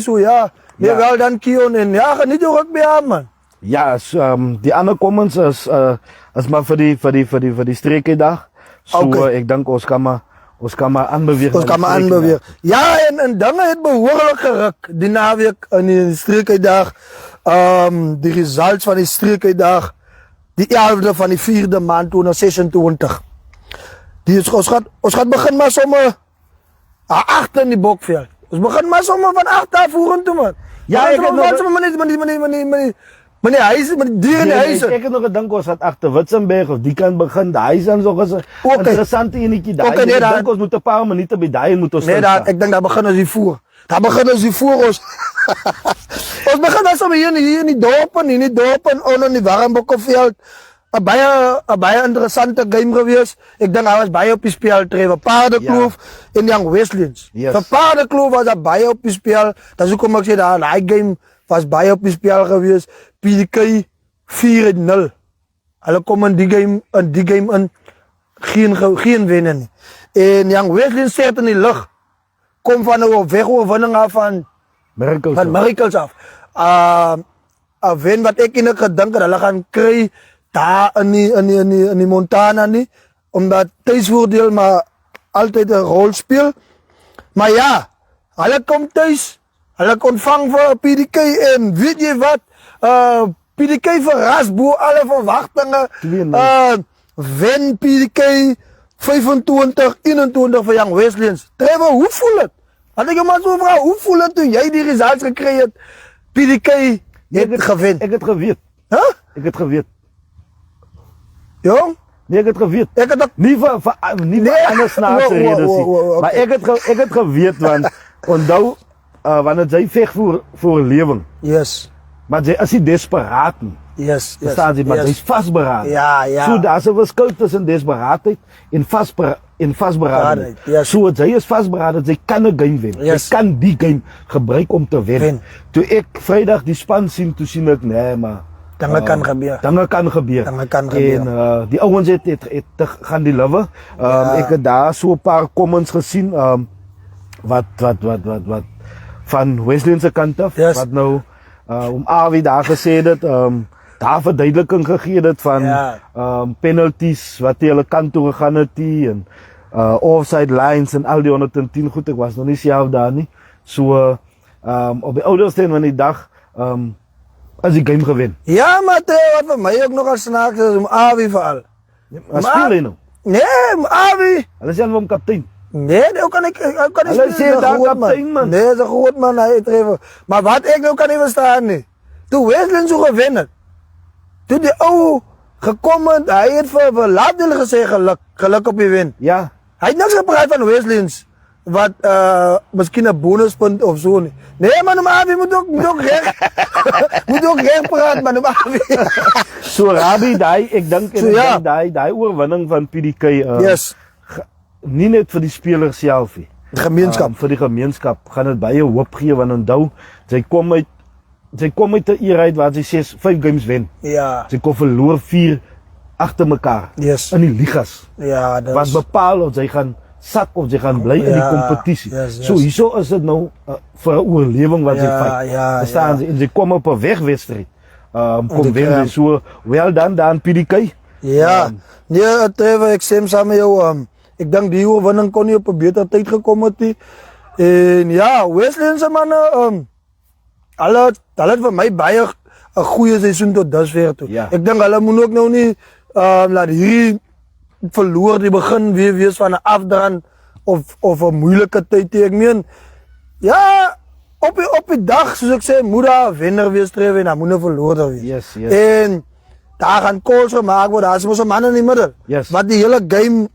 so ja. Nee, wel dan Kion en ja, geniet jou rugby aan man. Ja, die ander comments is maar vir die streekydag. So Okay. ek dink ons kan maar aanbeweeg. Ons kan maar aanbeweeg. Ja, en dinge het behoorlik geruk die naweek in die streekydag. Die results van die streekydag, die 11de van die 4de maand 2026. Ons gaan begin maar sommer agter in die Bokveld. Ons begin maar sommer van 8 af vorentoe man. Ja, ek het nog Maar die huise, maar die diere in die huise. Ek het nog gedink ons het agter Witzenberg of die kan begin. Die huis en so is 'n Okay. interessante enetjie daai. Okay, nee, Ek daar- dink ons moet 'n paar minute by daai moet ons Nee, stilstaan. ek dink daar begin ons die voer. Daar begin ons die voer ons. Ons begin dan sommer hier in die dorpen onder in die Warmbokkenveld. 'n baie interessante game gewees. Ek dink daar was baie op die spel Trevor. Paardekloof en Young Wesleyan's. Yes. Vir Paardekloof was daar baie op die spel. Dis hoekom ek sê daai game was baie op die spel gewees. PDK 4-0. Hulle kom in die game in geen wenne nie. En Young Wesleyan's sit in die lug. Kom van 'n wegoorwinning af van Miracles af. 'n wen wat ek in gedink het hulle gaan kry daar in die Montana nie, omdat tuisvoordeel maar altyd 'n rol speel. Maar ja, hulle kom tuis, hulle ontvang vir PDK en weet jy wat? PDK verras bo alle verwagtinge. Wen PDK 25-21 vir Young Wesleyan's. Trevor, hoe voel dit? Had ek jou maar so vra, hoe voel dit toe jy die results gekry het? PDK het gewen. Ek het geweet. Huh? Ek het geweet. Jong? Nee, ek het geweet. Ek het ook Nie vir ander snaakse redes nie. okay. Maar ek het geweet want onthou wanneer jy veg vir oorlewing. Yes. Maar jy is nie desperaat nie. Yes. Verstaan jy? Maar jy's vasberaad. Ja. So daar's 'n verskil tussen desperaatheid en vasberadenheid. Yes. So jy is vasberaad, jy kan 'n game wen. Yes. Jy kan die game gebruik om te wen. Toe ek Vrydag die span sien, toe sien ek nee, maar Dinge kan gebeur. Dinge kan gebeur. En die ouens het gaan die live. Ek het daar so 'n paar comments gesien wat van Wesleyan se kant af wat nou Avi daar gesê het daar verduideliking gegee het van penalties wat die hele kant toe gegaan het en offside lines en al die 110 goed, ek was nog nie self daar nie. So op die ouderste van die dag as die game gewen. Ja, maar wat vir my ook nogal snaaks is Avi veral. Maar speel hy nou? Nee, Avi. Hulle sê hom kaptein. Nee, hoe kan ek Hulle sê daar kaptein man. Nee, dis 'n groot man hy Trevor. Maar wat ek nou kan nie verstaan nie. Toe Wesleyan so gewen het. Toe die ou gekom het, hy het vir Ladil gesê geluk op die wen. Ja. Hy het niks gepraat van Wesleyan's wat miskien 'n bonuspunt of so nie. Nee man, Avi moet ook reg. Moet ook reg praat man, Avi. So Rabbi, ek dink daai oorwinning van PDK yes. Nie net vir die spelers self nie. Die gemeenskap. Vir die gemeenskap gaan dit baie hoop gee want onthou, sy kom uit 'n era uit waar sy 5 games wen. Ja. Sy kon verloor 4 agter mekaar in die ligas. Ja, dit wat bepaal of sy gaan sak of sy gaan bly in die kompetisie. Yes. So hierso is dit nou vir 'n oorlewing wat sy fight. Verstaan jy? En sy kom op 'n wegwedstryd. Kom wen so wel dan PDK. Ja. Nee, Trevor, ek stem saam met jou. Ek dink die oorwinning kon nie op 'n beter tyd gekom het nie. En ja, Wesleyan se manne hulle het vir my baie 'n goeie seisoen tot dusver toe. Ja. Ek dink hulle moet ook nou nie laat hierdie verloor die begin weer wees van 'n afdrand of 'n moeilike tyd. Ek meen ja, op die dag soos ek sê moet daar 'n wenner wees Trevor en dan moet 'n verloorder wees. Yes. En daar gaan calls gemaak word. Daar is mos 'n man in die middel wat die hele game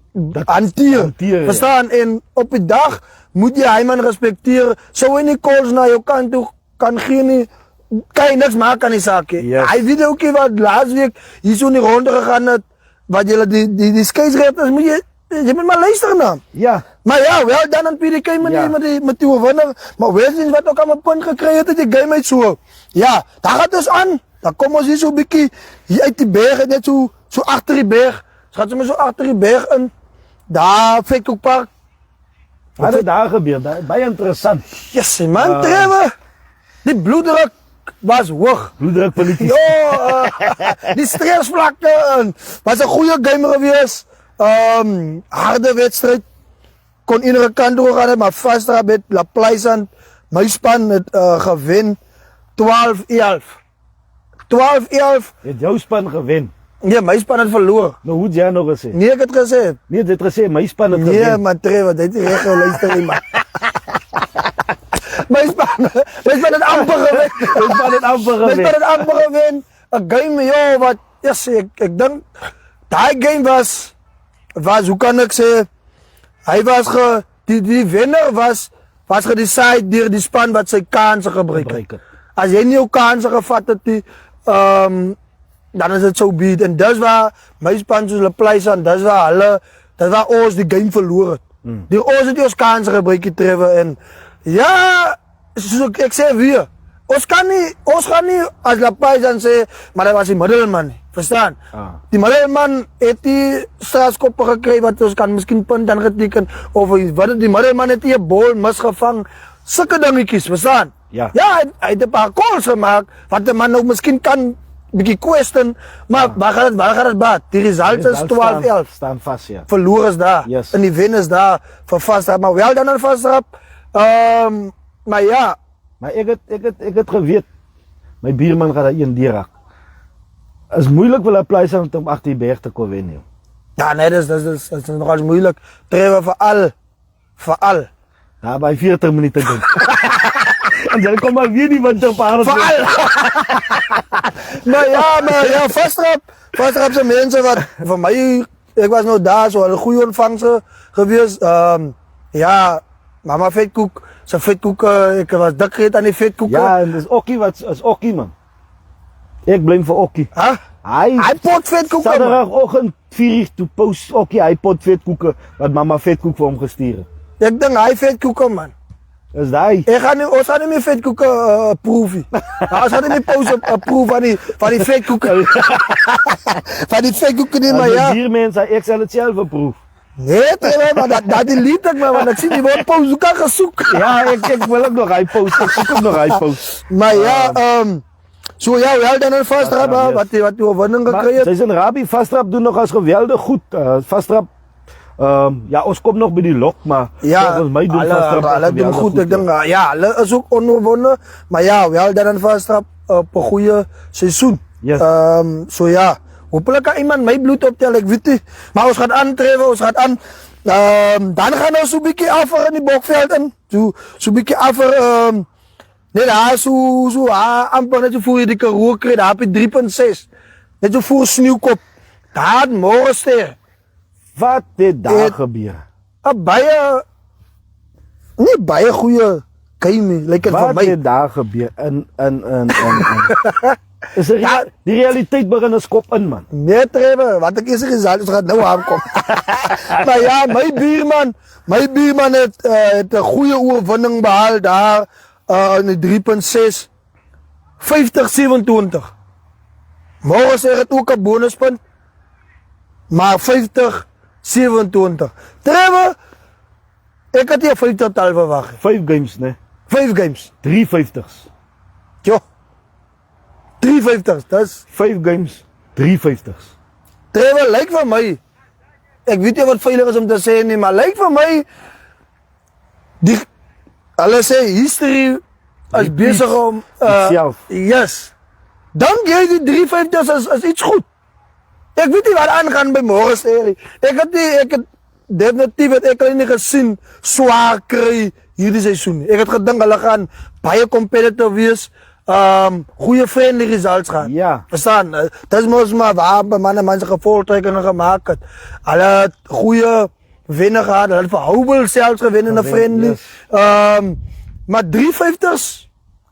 hanteer. Verstaan? En op die dag moet jy hy man respekteer. Sou hy nie calls na jou kant toe kan gee nie, kan jy niks maak aan die saak. Hy weet ook nie wat laasweek hier so in die ronde gegaan het, wat julle die skeieregters moet jy moet maar luister na. Ja. Maar ja, wel dan aan PDK met die oorwinning, maar Wesleyan wat ook aan 'n punt gekry het die game uit so. Ja, daar gaan ons aan. Dan kom ons hier so 'n bietjie hier uit die berg net so agter die berg. Gaan sommer so agter die berg in. Daar Fikhoek Park. Wat het daar gebeur? Baie interessant. Yes, man, Trevor. Die bloeddruk was hoog. Bloeddruk politiek. Ja, die stressvlakke was 'n goeie game gewees. Harde wedstryd. Kon enige kant toe gaan, maar Vastrap met La Pleasant, my span het gewen 12-11. 12-11. Het jou span gewen. Nee, my span het verloor. Nou hoe het jy nog gesê? Nee, ek het gesê. Nee, dit het gesê my span het Nee, gewen. maar Trevor, dit is reg luister nie, man. My span het amper gewen. My span het amper My gewen. span het amper gewen. 'n Game, joh, wat yes, ek dink daai game was hoe kan ek sê, hy was die wenner was gedecide deur die span wat sy kanse gebruik het. As jy nie jou kanse gevat het nie, dan is dit so beat. En dis waar my span soos La Pleasant, dis waar ons die game verloor het. Die ons het nie ons kanse gebruik het, Trevor, en ja, soos ek sê weer, ons gaan nie as La Pleasant sê, maar dat was die middelman nie, verstaan? Die middelman het die straatskoppe gekry wat ons kan miskien punt aan geteken, of wat die middelman het die 'n bal misgevang, sulke dingetjies, verstaan? Ja. Ja, hy het 'n paar calls gemaak, wat die man nou miskien kan bietjie question, maar waar gaan dit baat? Die result is 12-11. Staan vas, ja. Verloor is daar, Yes. en die wen is daar vir Vastrap, maar wel dan aan Vastrap, maar ja, Maar ek het geweet, my buurman gaan daar een deurraak. Is moeilik vir La Pleasant om agter die berg te kon wen, joh. ja, nee, dat is nogal moeilijk. Trevor, vooral. Ja, by 40 minute ding. En dan kom maar weer die winterpaarden. Vooral. maar ja, Vastrap zijn mensen wat, voor mij, ik was nou daar, zo een goede ontvangst geweest. Ja, mama vetkoek, zijn vetkoek, ik was dik gegeten aan die vetkoeken. Ja, en dis Okkie man. Ek blame vir Okkie. Huh? Hij pot vetkoeken, man. Saterdagoggend 4 uur toe post Okkie hy pot vetkoeke wat mama vetkoek vir hom gestuur het. Ik denk, hij vetkoeken, man. Is daai. Ons gaan niet meer vetkoeken proeven. Ons gaan niet meer pauze proeven van die vetkoeken. van die vetkoeken niet, maar ja. Hier mense, ek sal dit self proef. Nee, Trevor, maar dat delete ik maar, want ik zie die woord pauze kan gezoek. Ja, ek wil ook nog hy post. Ek soek ook nog hy post. Maar ja, so ja, wel dan een Vastrap, wat die overwinning gekry het. Sy's in Rabie, Vastrap doen nog as geweldig goed. Vastrap, ja, ons kom nog by die lok, maar Ja, volgens my doen Vastrap hulle doen goed. Ek dink, ja, hulle is ook onoverwonnen. Maar ja, wel dan een Vastrap op een goede seizoen. Yes. So ja, hopelijk kan iemand my bloed optel, ek weet nie. Maar ons gaat aan, Trevor, ons gaat aan. Dan gaan ons so'n bietjie affer in die bokveld in. So'n bietjie affer, nee, daar so amper net so voor jy die Karoo kry, daar op die 3.6. Net so voor Sneeuwkop. Daar het Morgenster. Wat het daar gebeur? 'n nie baie goeie game, lyk dit vir Wat my. het daar gebeur? Is die realiteit begin 'n skop in, man. Nee, Trevor, wat ek eers gesê het, gaan nou aankom. maar ja, my buurman het 'n goeie oorwinning behaal daar in die 3.6. 50-27. Morgenster het ook 'n bonuspunt. Maar 50-27. Trevor, ek het nie 'n 50-tal verwag. 5 games, né? 5 games. 350s. Jo. 350, dis 5 games, 350s. Trevor, lyk vir my. Ek weet nie wat veilig is om te sê nie, maar lyk vir my hulle sê history is besig om Itself. yes. Dink jy die 350 is iets goed? Ek weet nie wat aangaan by Morgenster. Ek het definitief ek het nie gesien swaar kry hierdie seisoen nie. Ek het gedink hulle gaan baie competitive wees. Goeie friendly results gaan. Ja. Verstaan? Dis mos maar waar mense gevolgtrekkingen gemaak het. Hulle het goeie wenne gehad. Hulle het vir Houwel selfs gewen in 'n friendly. Yes. Maar 350's,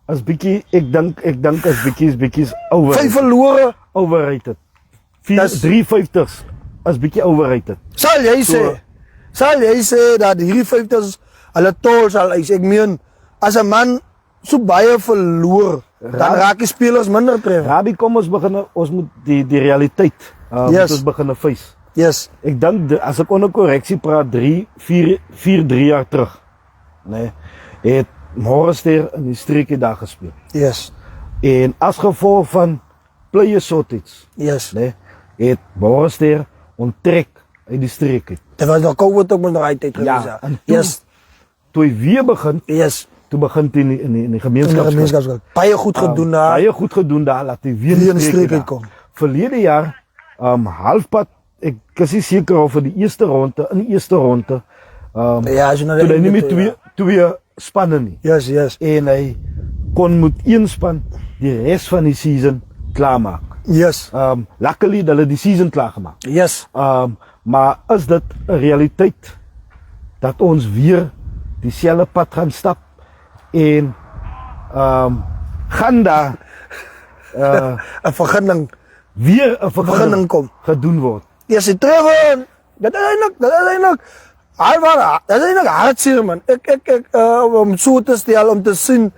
As bietjie, ek dink as bietjie 5 verlore. overrated. Dis- 350s as bietjie overrated. Sal jy sê dat hierdie 50's hulle tol sal eis? Ek meen, as 'n man so baie verloor, dan raak die spelers minder Trevor. Rabie, kom ons moet die realiteit moet Yes. ons begin face. Yes. Ek dink as ek onder korreksie praat 3 jaar terug, nee, het Morgenster in die streekie daar gespeel. Yes. En as gevolg van player shortage, Yes. né, het Morester onttrek uit die streek uit. Dit was nog COVID ook nog uit tyd gewees. Ja, en toe, Yes. toe hy weer begin, Yes. toe begin hy in die In die gemeenskap. gemeenskap. Baie goed gedoen daar. Baie goed gedoen daar, laat hy weer Weer in in die die streek streek uitkom. Verlede jaar, halfpad, ek is nie seker of vir die eerste ronde, in die eerste ronde, Ja, as jy nou toe hy nie meer ja. twee spanne nie. Yes, yes. En hy kon met een span die res van die season klaarmaak. Yes. Luckily dat hulle die season klaargemaak. Yes. Maar is dit 'n realiteit dat ons weer dieselfde pad gaan stap en gaan daar 'n vergunning weer 'n vergunning kom. gedoen word. Yes, die Trevor. Dat is eintlik dat is eintlik hartseer man. Ek om so te stel om te sien.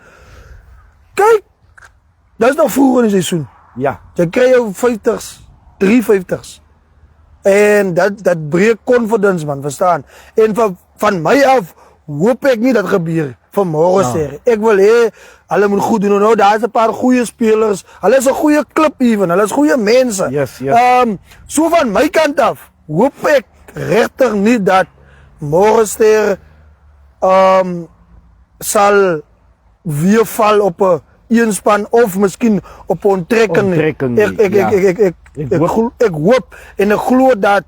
Kyk, dat is nog vroeg in die seisoen. Ja, Jy kry jou 50s, 350s. En dat breek confidence man, verstaan? En van my af hoop ek nie dat gebeur vanmôre sê. Ek wil hê hulle moet goed doen. Nou daar's 'n paar goeie spelers. Hulle is 'n goeie klub ewen. Hulle is goeie mense. Yes, yes. So van my kant af hoop ek regtig nie dat Morester sal weer val op 'n eenspan of miskien op 'n onttrekking. Onttrekking, ja. Ek hoop en ek glo dat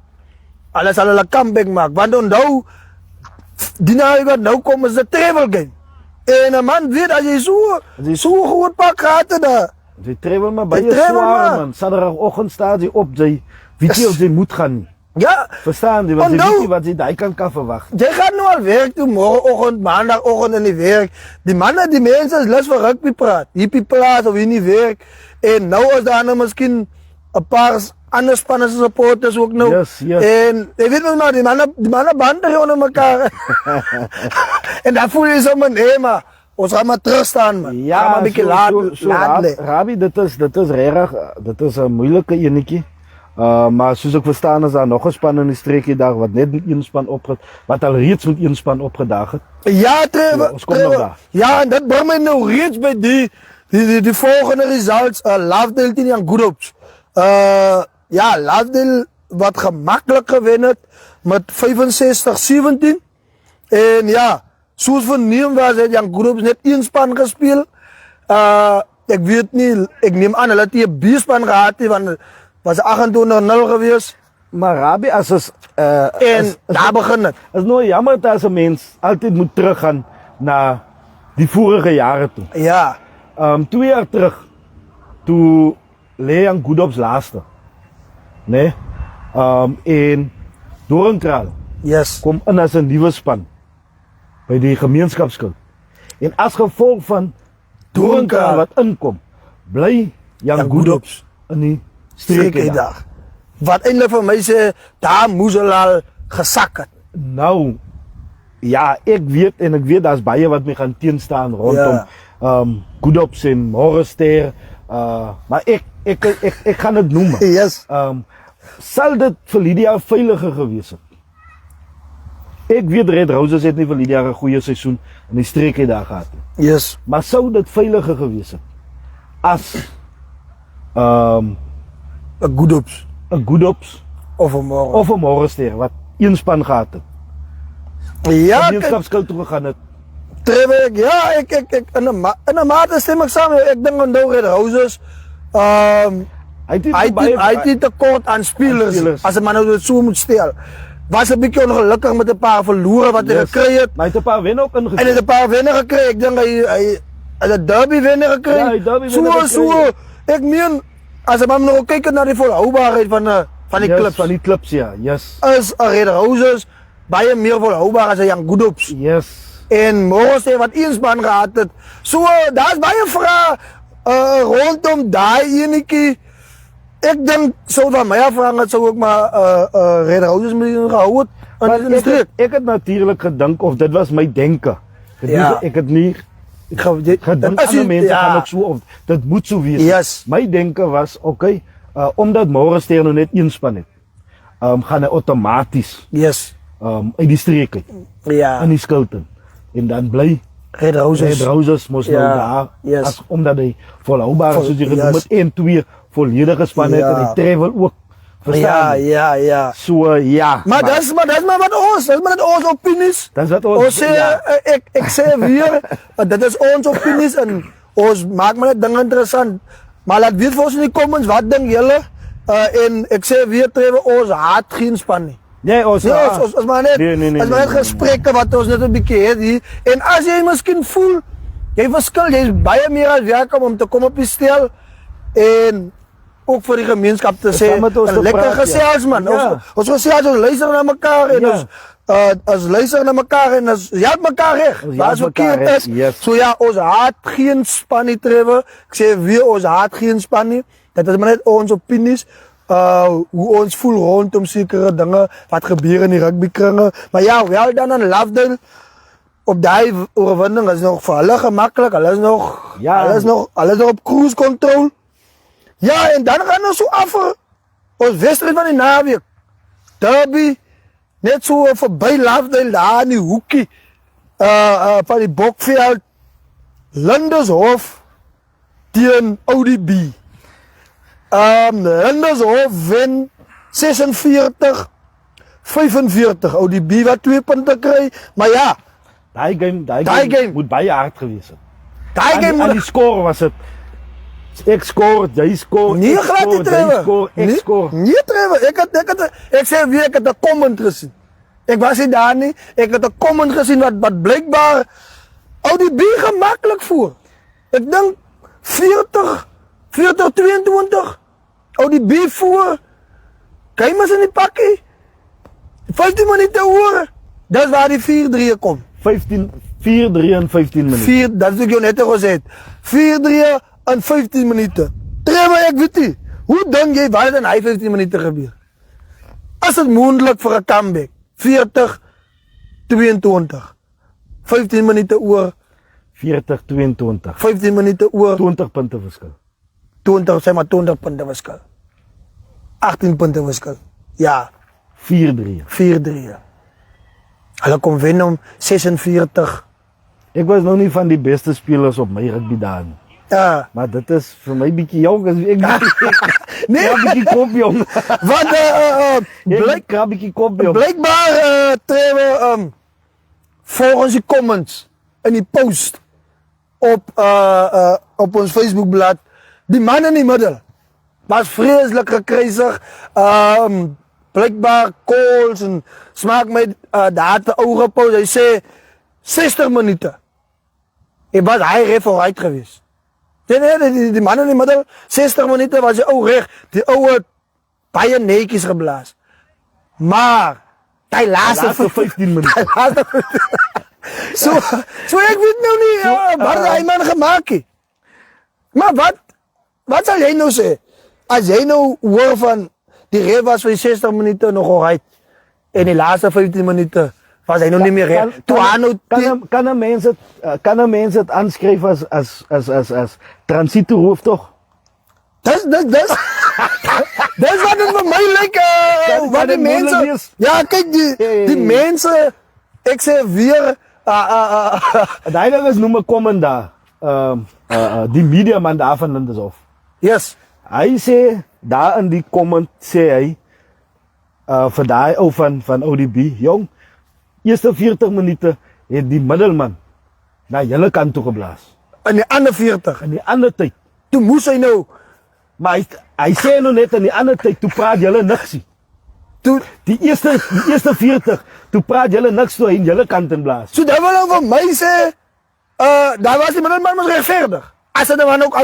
alles sal hulle comeback maak. Want onthou die nou kom is 'n travel game. En 'n man weet as jy so groot pak gehad het daar. sy travel maar baie Hy travel swaar maar. man. Saterdagoggend staan sy op, sy weet nie of sy moet gaan nie. Ja, Verstaan jy, want sy Onthou- weet nie wat sy daai kan verwag. jy gaan nou al werk toe môreoggend, maandagoggend in die werk. Die manne, die mense is lus vir rugby praat. Hierdie plaas of hier nie werk. En nou is daar nou miskien 'n paar ander spanne se supporters ook nou. Yes, yes. En jy weet mos maar die manne bande onder mekaar. En dan voel jy sommer nee maar ons gaan maar terug staan man. Ja, Gaan maar 'n bietjie laat lê. Rabi, dit is regtig, dit is 'n moeilike enetjie. Maar soos ek verstaan is daar nog 'n span in die streekie daar wat net met een span wat al reeds met een span opgedaag het. Ja, Trevor. Ja, ons kom nog daar. Ja, en dat bring my nou reeds by die volgende results. Lovedale teen Young Good ja, Lovedale wat gemaklik gewen het met 65-17. En ja, soos verneem was het Young Good net een span gespeel. Ek weet nie, ek neem aan hulle het nie 'n B-span gehad nie want was 28-0 gewees. Maar Rabi, En daar begin het. is nou jammer dat 'n mens altyd moet teruggaan na die vorige jare toe. Ja, 2 jaar terug, toe lê aan Goodop's laaste. Nee? En Dorenkraal yes. kom in as 'n nuwe span by die gemeenskapsklub. En as gevolg van Dorenkraal wat inkom, bly Young Goodop's in die streekie daar. Dag. Wat eintlik vir my sê, daar moes hulle al gesak het. Nou, ja, ek weet daar's baie wat my gaan teenstaan rondom Goodop's en Morester. Maar ek gaan dit noem. Yes. Sal dit vir Lydia veiliger gewees het? Ek weet Red Roses het nie vir Lydia 'n goeie seisoen in die streekie daar gehad nie. Yes. Maar sou dit veiliger gewees het as 'n Goodop's 'n Goodop's of 'n môre. of 'n Morester wat een span gehad het? Ja, Gemeenskapskul toe gegaan het. Trevor, ja, ek in 'n mate stem ek saam. Ek dink onthou Red Roses. Hy Hy het tekort aan spelers. As 'n man nou dit so moet stel. Was 'n bietjie ongelukkig met 'n paar verlore wat hy gekry het. Maar hy het 'n paar wenne ook En hy ingekry. het 'n paar wenne gekry. Ek dink hy het 'n derby wenne gekry. Ja, hy het derby wenne gekry. So, ek meen as 'n man nou kyk na die volhoubaarheid van die klubs. Van die klubs, ja. Yes. Is 'n Red Roses baie meer volhoubaar as 'n Young Goodop's. Yes. En Morester wat een span gehad het. So, daar's baie vrae rondom daai enetjie. Ek dink sou van my afhang het sou ook maar Red Roses moet gehou het in die streek. Ek het natuurlik gedink of dit was my denke. Ek het nie gedink ander mense gaan ook so of dit moet so wees. Yes. My denke was okay, omdat Morester nou net een span het. Gaan hy outomaties Yes. uit die streek uit. Ja. In die Skilton. En dan bly Red Roses. Red Roses moes nou Ja, daar, yes. omdat hy volhoubaar is, soos jy genoem Yes. het, en 2 volledige span het, Ja. en die travel ook, verstaan jy? Ja. So, ja. Maar dat is maar wat ons, dat is maar net onze opinies. Dat is wat ons, Ons sê, ik zeg weer, dat is onze opinies en ons maak maar net dingen interessant. Maar laat weet voor ons in die comments, wat denk jullie? En ik zeg weer, Trevor, ons haat geen span nie. Nee, ons, Nee, ons maar net, Nee, ons maar net gesprekken wat ons net een beetje het hier. En als jij misschien voelt, jij verschil, jij is baie meer als welkom om te komen op die stel. En ook voor die gemeenschap te Saam zeggen, met ons te lekker praat, gesels ja. man. Ja. Ons gesels, ons luisteren naar elkaar en Ja. ons luisteren naar elkaar en ons helpt elkaar recht. Ons Waar help is mekaar verkeerd is. recht, yes. So ja, ons haat geen span nie, Trevor. Ik zeg weer, ons haat geen span nie. Dat is maar net onze opinies. Hoe ons voel rondom zekere dingen, wat gebeuren in die rugbykringen. Maar ja, wel dan een Lovedale. Op die oorwinning is nog voor hulle gemakkelijk. Hulle is nog, Ja. hulle is nog op cruise control. Ja, en dan gaan we zo af. Ons wedstrijd van die naweek. Derby. Net zo voorbij Lovedale, daar in die hoekie. Van die Bokveld. Lindershof. Tegen ODB. Lindershof win 46-45. ODB wat 2 punten krijgt. Maar ja, die game game moet baie hard gewees het. die game Aan moet... die score was het, ek score, jy score, Nee, ek glad niet, score, jy Trevor. score, ek score. Nee, Trevor. Ik zei weer, ik heb een comment gezien. Ik was niet daar niet. Ik heb een comment gezien wat blijkbaar ODB gemakkelijk voer. Ik denk 40-22. ODB voer. Kijk maar ze niet pakken. 15 minuten horen. Dat is waar die 4-3 komt. 15, 4-3 en 15 minuten. 4, dat is ik net al gezegd. 4-3 en 15 minuten. Trevor, ik weet niet. Hoe denk jij waar het in hij 15 minuten gebeurt? Als het moeilijk voor een comeback. 40-22. 15 minuten oor. 40, 22. 15 minuten oor. 20 punten verschil. 20, zeg maar 20 punten verschil. 18 punten verschil. Ja, 4-3. 4-3. Hulle kon winnen om 46. Ek was nog niet van die beste spelers op my rugby daar nie. Ja. Maar dit is vir my bietjie jong, ek Nee. nee, bietjie kop jong. Want Blyk krap bietjie kop jong. blijkbaar, Trevor, volgens die comments en die post op ons Facebookblad, die man in die middel was vreselijk gekruisig. Blijkbaar calls en smaak met daar te ogen pauze. Hij zei 60 minuten. Ik was hij recht vooruit geweest. Die man in die middel, 60 minuten was hij ook recht. Die oude baie netjies geblaas. Maar die laatste 15 minuten. Zo ik weet nou niet wat hij man gemaakt heeft. Maar wat zal jij nou zeggen? Als jij nou hoort van die ref was voor 60 minuten nog alright. En die laatste 15 minuten was hij nog niet meer recht. Kan een mens het aanschrijven als transitoeroof toch? Dat is wat het voor mij lijkt. Wat die mensen. Ja, kijk, die mensen. Ik zeg weer. Daai is noem 'n comment daar. Die mediaman daar van Lindershof. Yes. Hy sê daar in die comment sê hy vir daai ou van ODB, jong, eerste 40 minute het die middelman na julle kant toe geblaas. En die andere 40. In die ander tyd, Toen moest hij nou. maar hy sê nou net in die ander tyd toe praat julle niks nie. Toen. Die eerste 40 toe praat julle niks toe in julle kant in blaas. Zo, dat wil ook van mij zeggen. Daar was die middelman was rechtvaardig. Als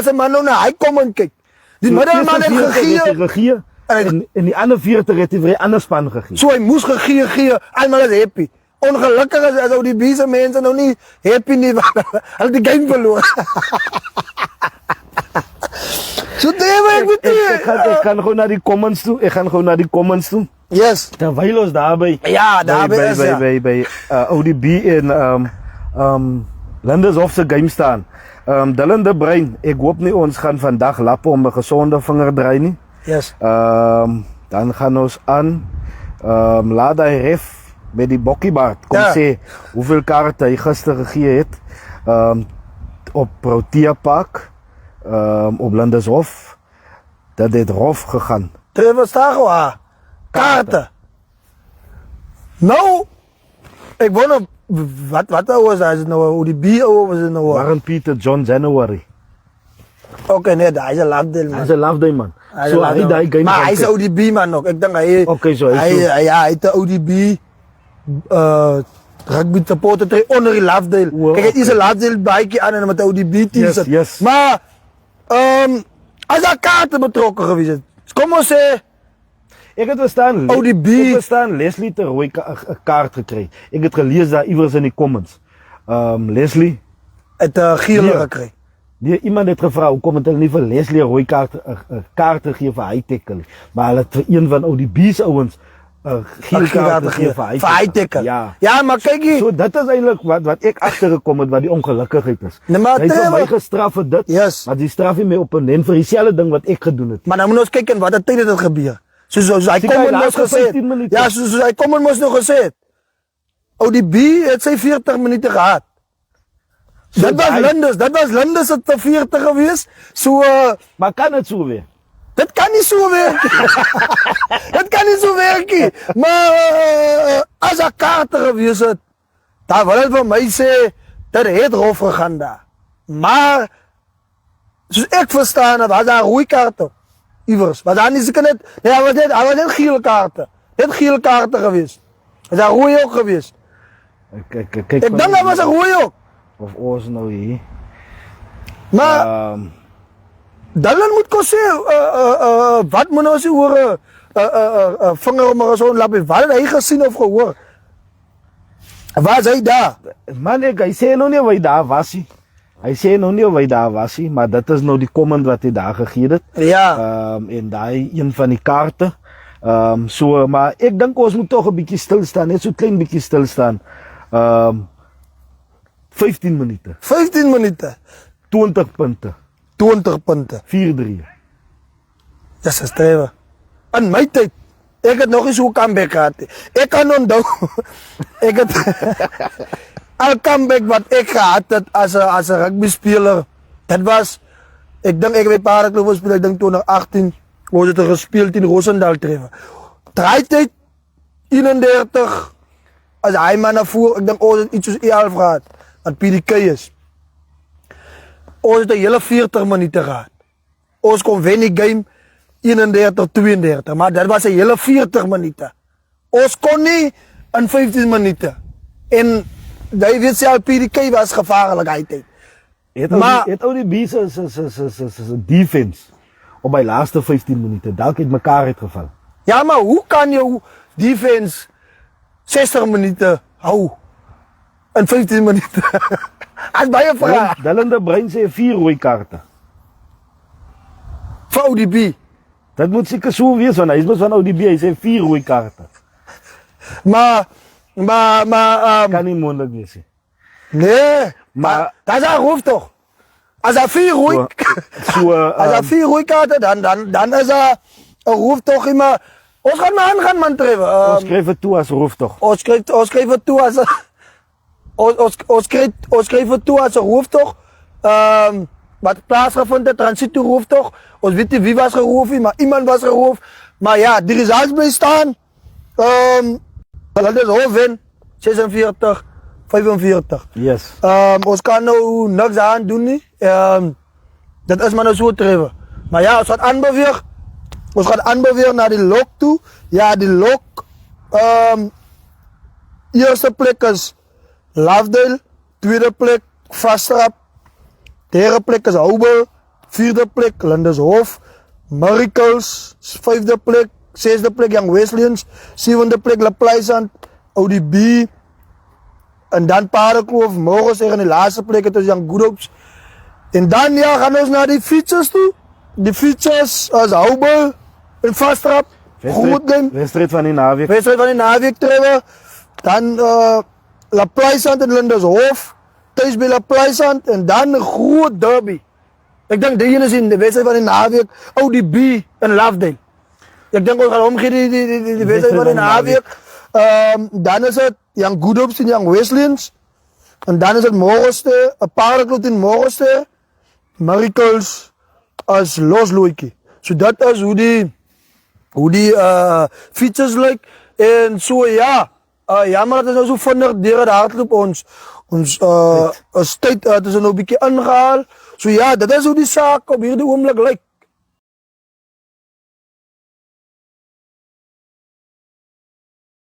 een man nou naar hij komt en kijkt. Die middelman heeft gegier. En die ander 40 het hy vir 'n ander span gegee. Zo, hij moest gegier. Allemaal is happy. Ongelukkig is dat die bieze mensen nog niet happy niet. Had die game verloren. Zo, ik weet niet. Ik gaan gewoon naar die comments toe. Yes. Terwyl ons daarby Ja, daarbij is ja. by ODB en Lindershof se game staan. Dylan de Bruin, ek hoop nie ons gaan vandag lappe om 'n gesonde vinger draai nie. Yes. Dan gaan ons aan laat hy ref met die bokkiebaard kom Ja. sê hoeveel kaarte hy gister gegee het. op Protea Park, op Landeshof. Dat het rof gegaan. Trevor Stagoa. Kaarten. Nou, ik woon op, wat oude is dat? Is het nou ODB of is het nou? Warren Peter John January. Oké, nee, dat is een labdeel, Hij man. is een lafday man. Hij is So een hy labdeel. daai game Maar hij is gaan een ODB man ook. Ik denk hij... Oké, zo hij is zo. Ja, hij heeft de ODB rugby supporter tree onder die labdeel. Wow, Kijk, het is oké. een labdeel bijtje aan en met de ODB team Yes, zit. yes. Maar, als daar kaarten betrokken geweest is, kom maar zeggen, Ek het verstaan, ODB. ek verstaan Leslie het 'n rooi kaart gekry. Ek het gelees daar iewers in die comments. Leslie, het gele Ja. gekregen. nee, iemand het gevra hoekom het hulle nie vir Leslie 'n rooi kaart gegee vir hy tackle nie, maar hulle het vir een van ODB se ouens 'n gele kaart gegee vir hy Voor hij tackle. Ja. Ja, maar kijk hier. So dit is eintlik wat ek agtergekom het wat die ongelukkigheid is. Nee, maar Hy het vir Trevor- my gestraf vir dit, Yes. maar die straf nie my opponent vir dieselfde ding wat ek gedoen het. Maar dan moet ons kijken wat er tegen het gebeur. Zoals hij Zie kom jij, en moest laatste gezegd. 15 minuten. Ja, zoals hij kom en moest nog gezegd. ODB heeft zijn 40 minuten gehad. Dat was Linders het 40 geweest. Zo, Maar kan het so weer? dat kan niet zo werken. Dat kan niet zo werken. Maar als er kaarten geweest het, dan wil het van mij zeggen, dat het rof gegaan daar. Maar, zoals ik verstaan heb, was daar een rode kaart op. Ivers. Maar dan is het net, nee, hij was net gele kaarten. Net gele kaarten geweest. Was daar rode ook geweest. Kijk, Ik denk dat was een rode ook. Of ons nou hier. Maar, dan moet ik zeggen, wat moet nou zien horen, vinger maar zo'n lapje, wat heb hij gezien of gehoord? Waar is hij daar? Man, hy sê nou nie of hy daar was nie. Hy sê nou nie of hy daar was nie, maar dit is nou die comment wat hy daar gegee het. Ja, En daai een van die kaarte. So, maar ek dink ons moet tog 'n bietjie stil staan, net so klein bietjie stil staan. 15 minute, 15 minuten, 20 punte, 20 punten. 4-3. Dat is streven. In mijn tijd, ik had nog eens hoe comeback gehad. Ik kan onthouden, ik had al comeback wat ik gehad had als een rugbyspeler. Dat was, ik denk, ik weet paardenklub spelen, ik denk 2018, wordt het er gespeeld in Roosendaal treffen. Draaitijd 31, als hij maar naar voren, ik denk, oh, het iets als E11 gehad, wat PDK is. Ons het een hele 40 minuten gehad. Ons kon winnen die game 31-32, maar dat was een hele 40 minuten. Ons kon niet in 15 minuten. En je weet zelf, PDK was gevaarlijk altijd. Maar- Het ODB se defense op my laaste 15 minute dalk het mekaar uitgeval. Ja, maar hoe kan je defense 60 minuten houden? In 15 minuten? Als bij je vraag. Dallende Brein sê 4 rooi kaarte. Voor ODB. Dit moet seker so wees want hy is mos van ODB, hy sê 4 rooi kaarte. Maar, Kan nie moontlik wees nie. nee. Maar- dat is haar hoofd toch? Als er 4 rooi... Als er 4 rooikaarten, dan is er een roef toch immer. Ons gaan maar aangaan, man, Trevor. ons skryf dit toe as rooftog. Ons schreef het toe als een... Ons schreef het toe als een rooftocht. Wat plaatsgevonden, transito rooftocht. Ons weet niet wie was geroofd, maar iemand was geroofd. Maar ja, die results blijven staan. Dat is Hoofdwin, 46, 45. Yes. Ons kan nou niks aan doen nie. Dat is maar nou zo Trevor. Maar ja, ons gaat aanbeweeg naar die lok toe. Ja, die lok. Eerste plek is Lovedale. Tweede plek Vastrap. Derde plek is Houbel. Vierde plek Landeshof. Miracles. Vijfde plek. Zesde plek Young Wesleyans. Zevende plek La Pleasant. ODB. En dan Paardenkloof. Morgen zeggen de laatste plek het is Young Goodhopes. En dan ja, gaan we naar die fietsers toe. Die fietsers als Houbel. En Vastrap. Goed game. Wedstryd van die naweek. Wedstrijd van die naweek Trevor. Dan La Pleasant en Landeshof. Thuis bij La Pleasant. En dan een groot derby. Ik denk die is in de wedstrijd van die naweek. ODB en Lovedale. Ik denk we gaan omgaan die wedstrijd van die naweek. Dan is het Young Goodhopes en Young Wesleyans. En dan is dit Morgenster, 'n Paardeklot in Morgenster, Miracles as loslootjie. So dat is hoe die fietsers lyk. En so ja, jammer dat ons nou so vinnig deur het hardloop ons tyd het is nou 'n bietjie ingehaal. So ja, dit is hoe die saak op hierdie oomblik lyk.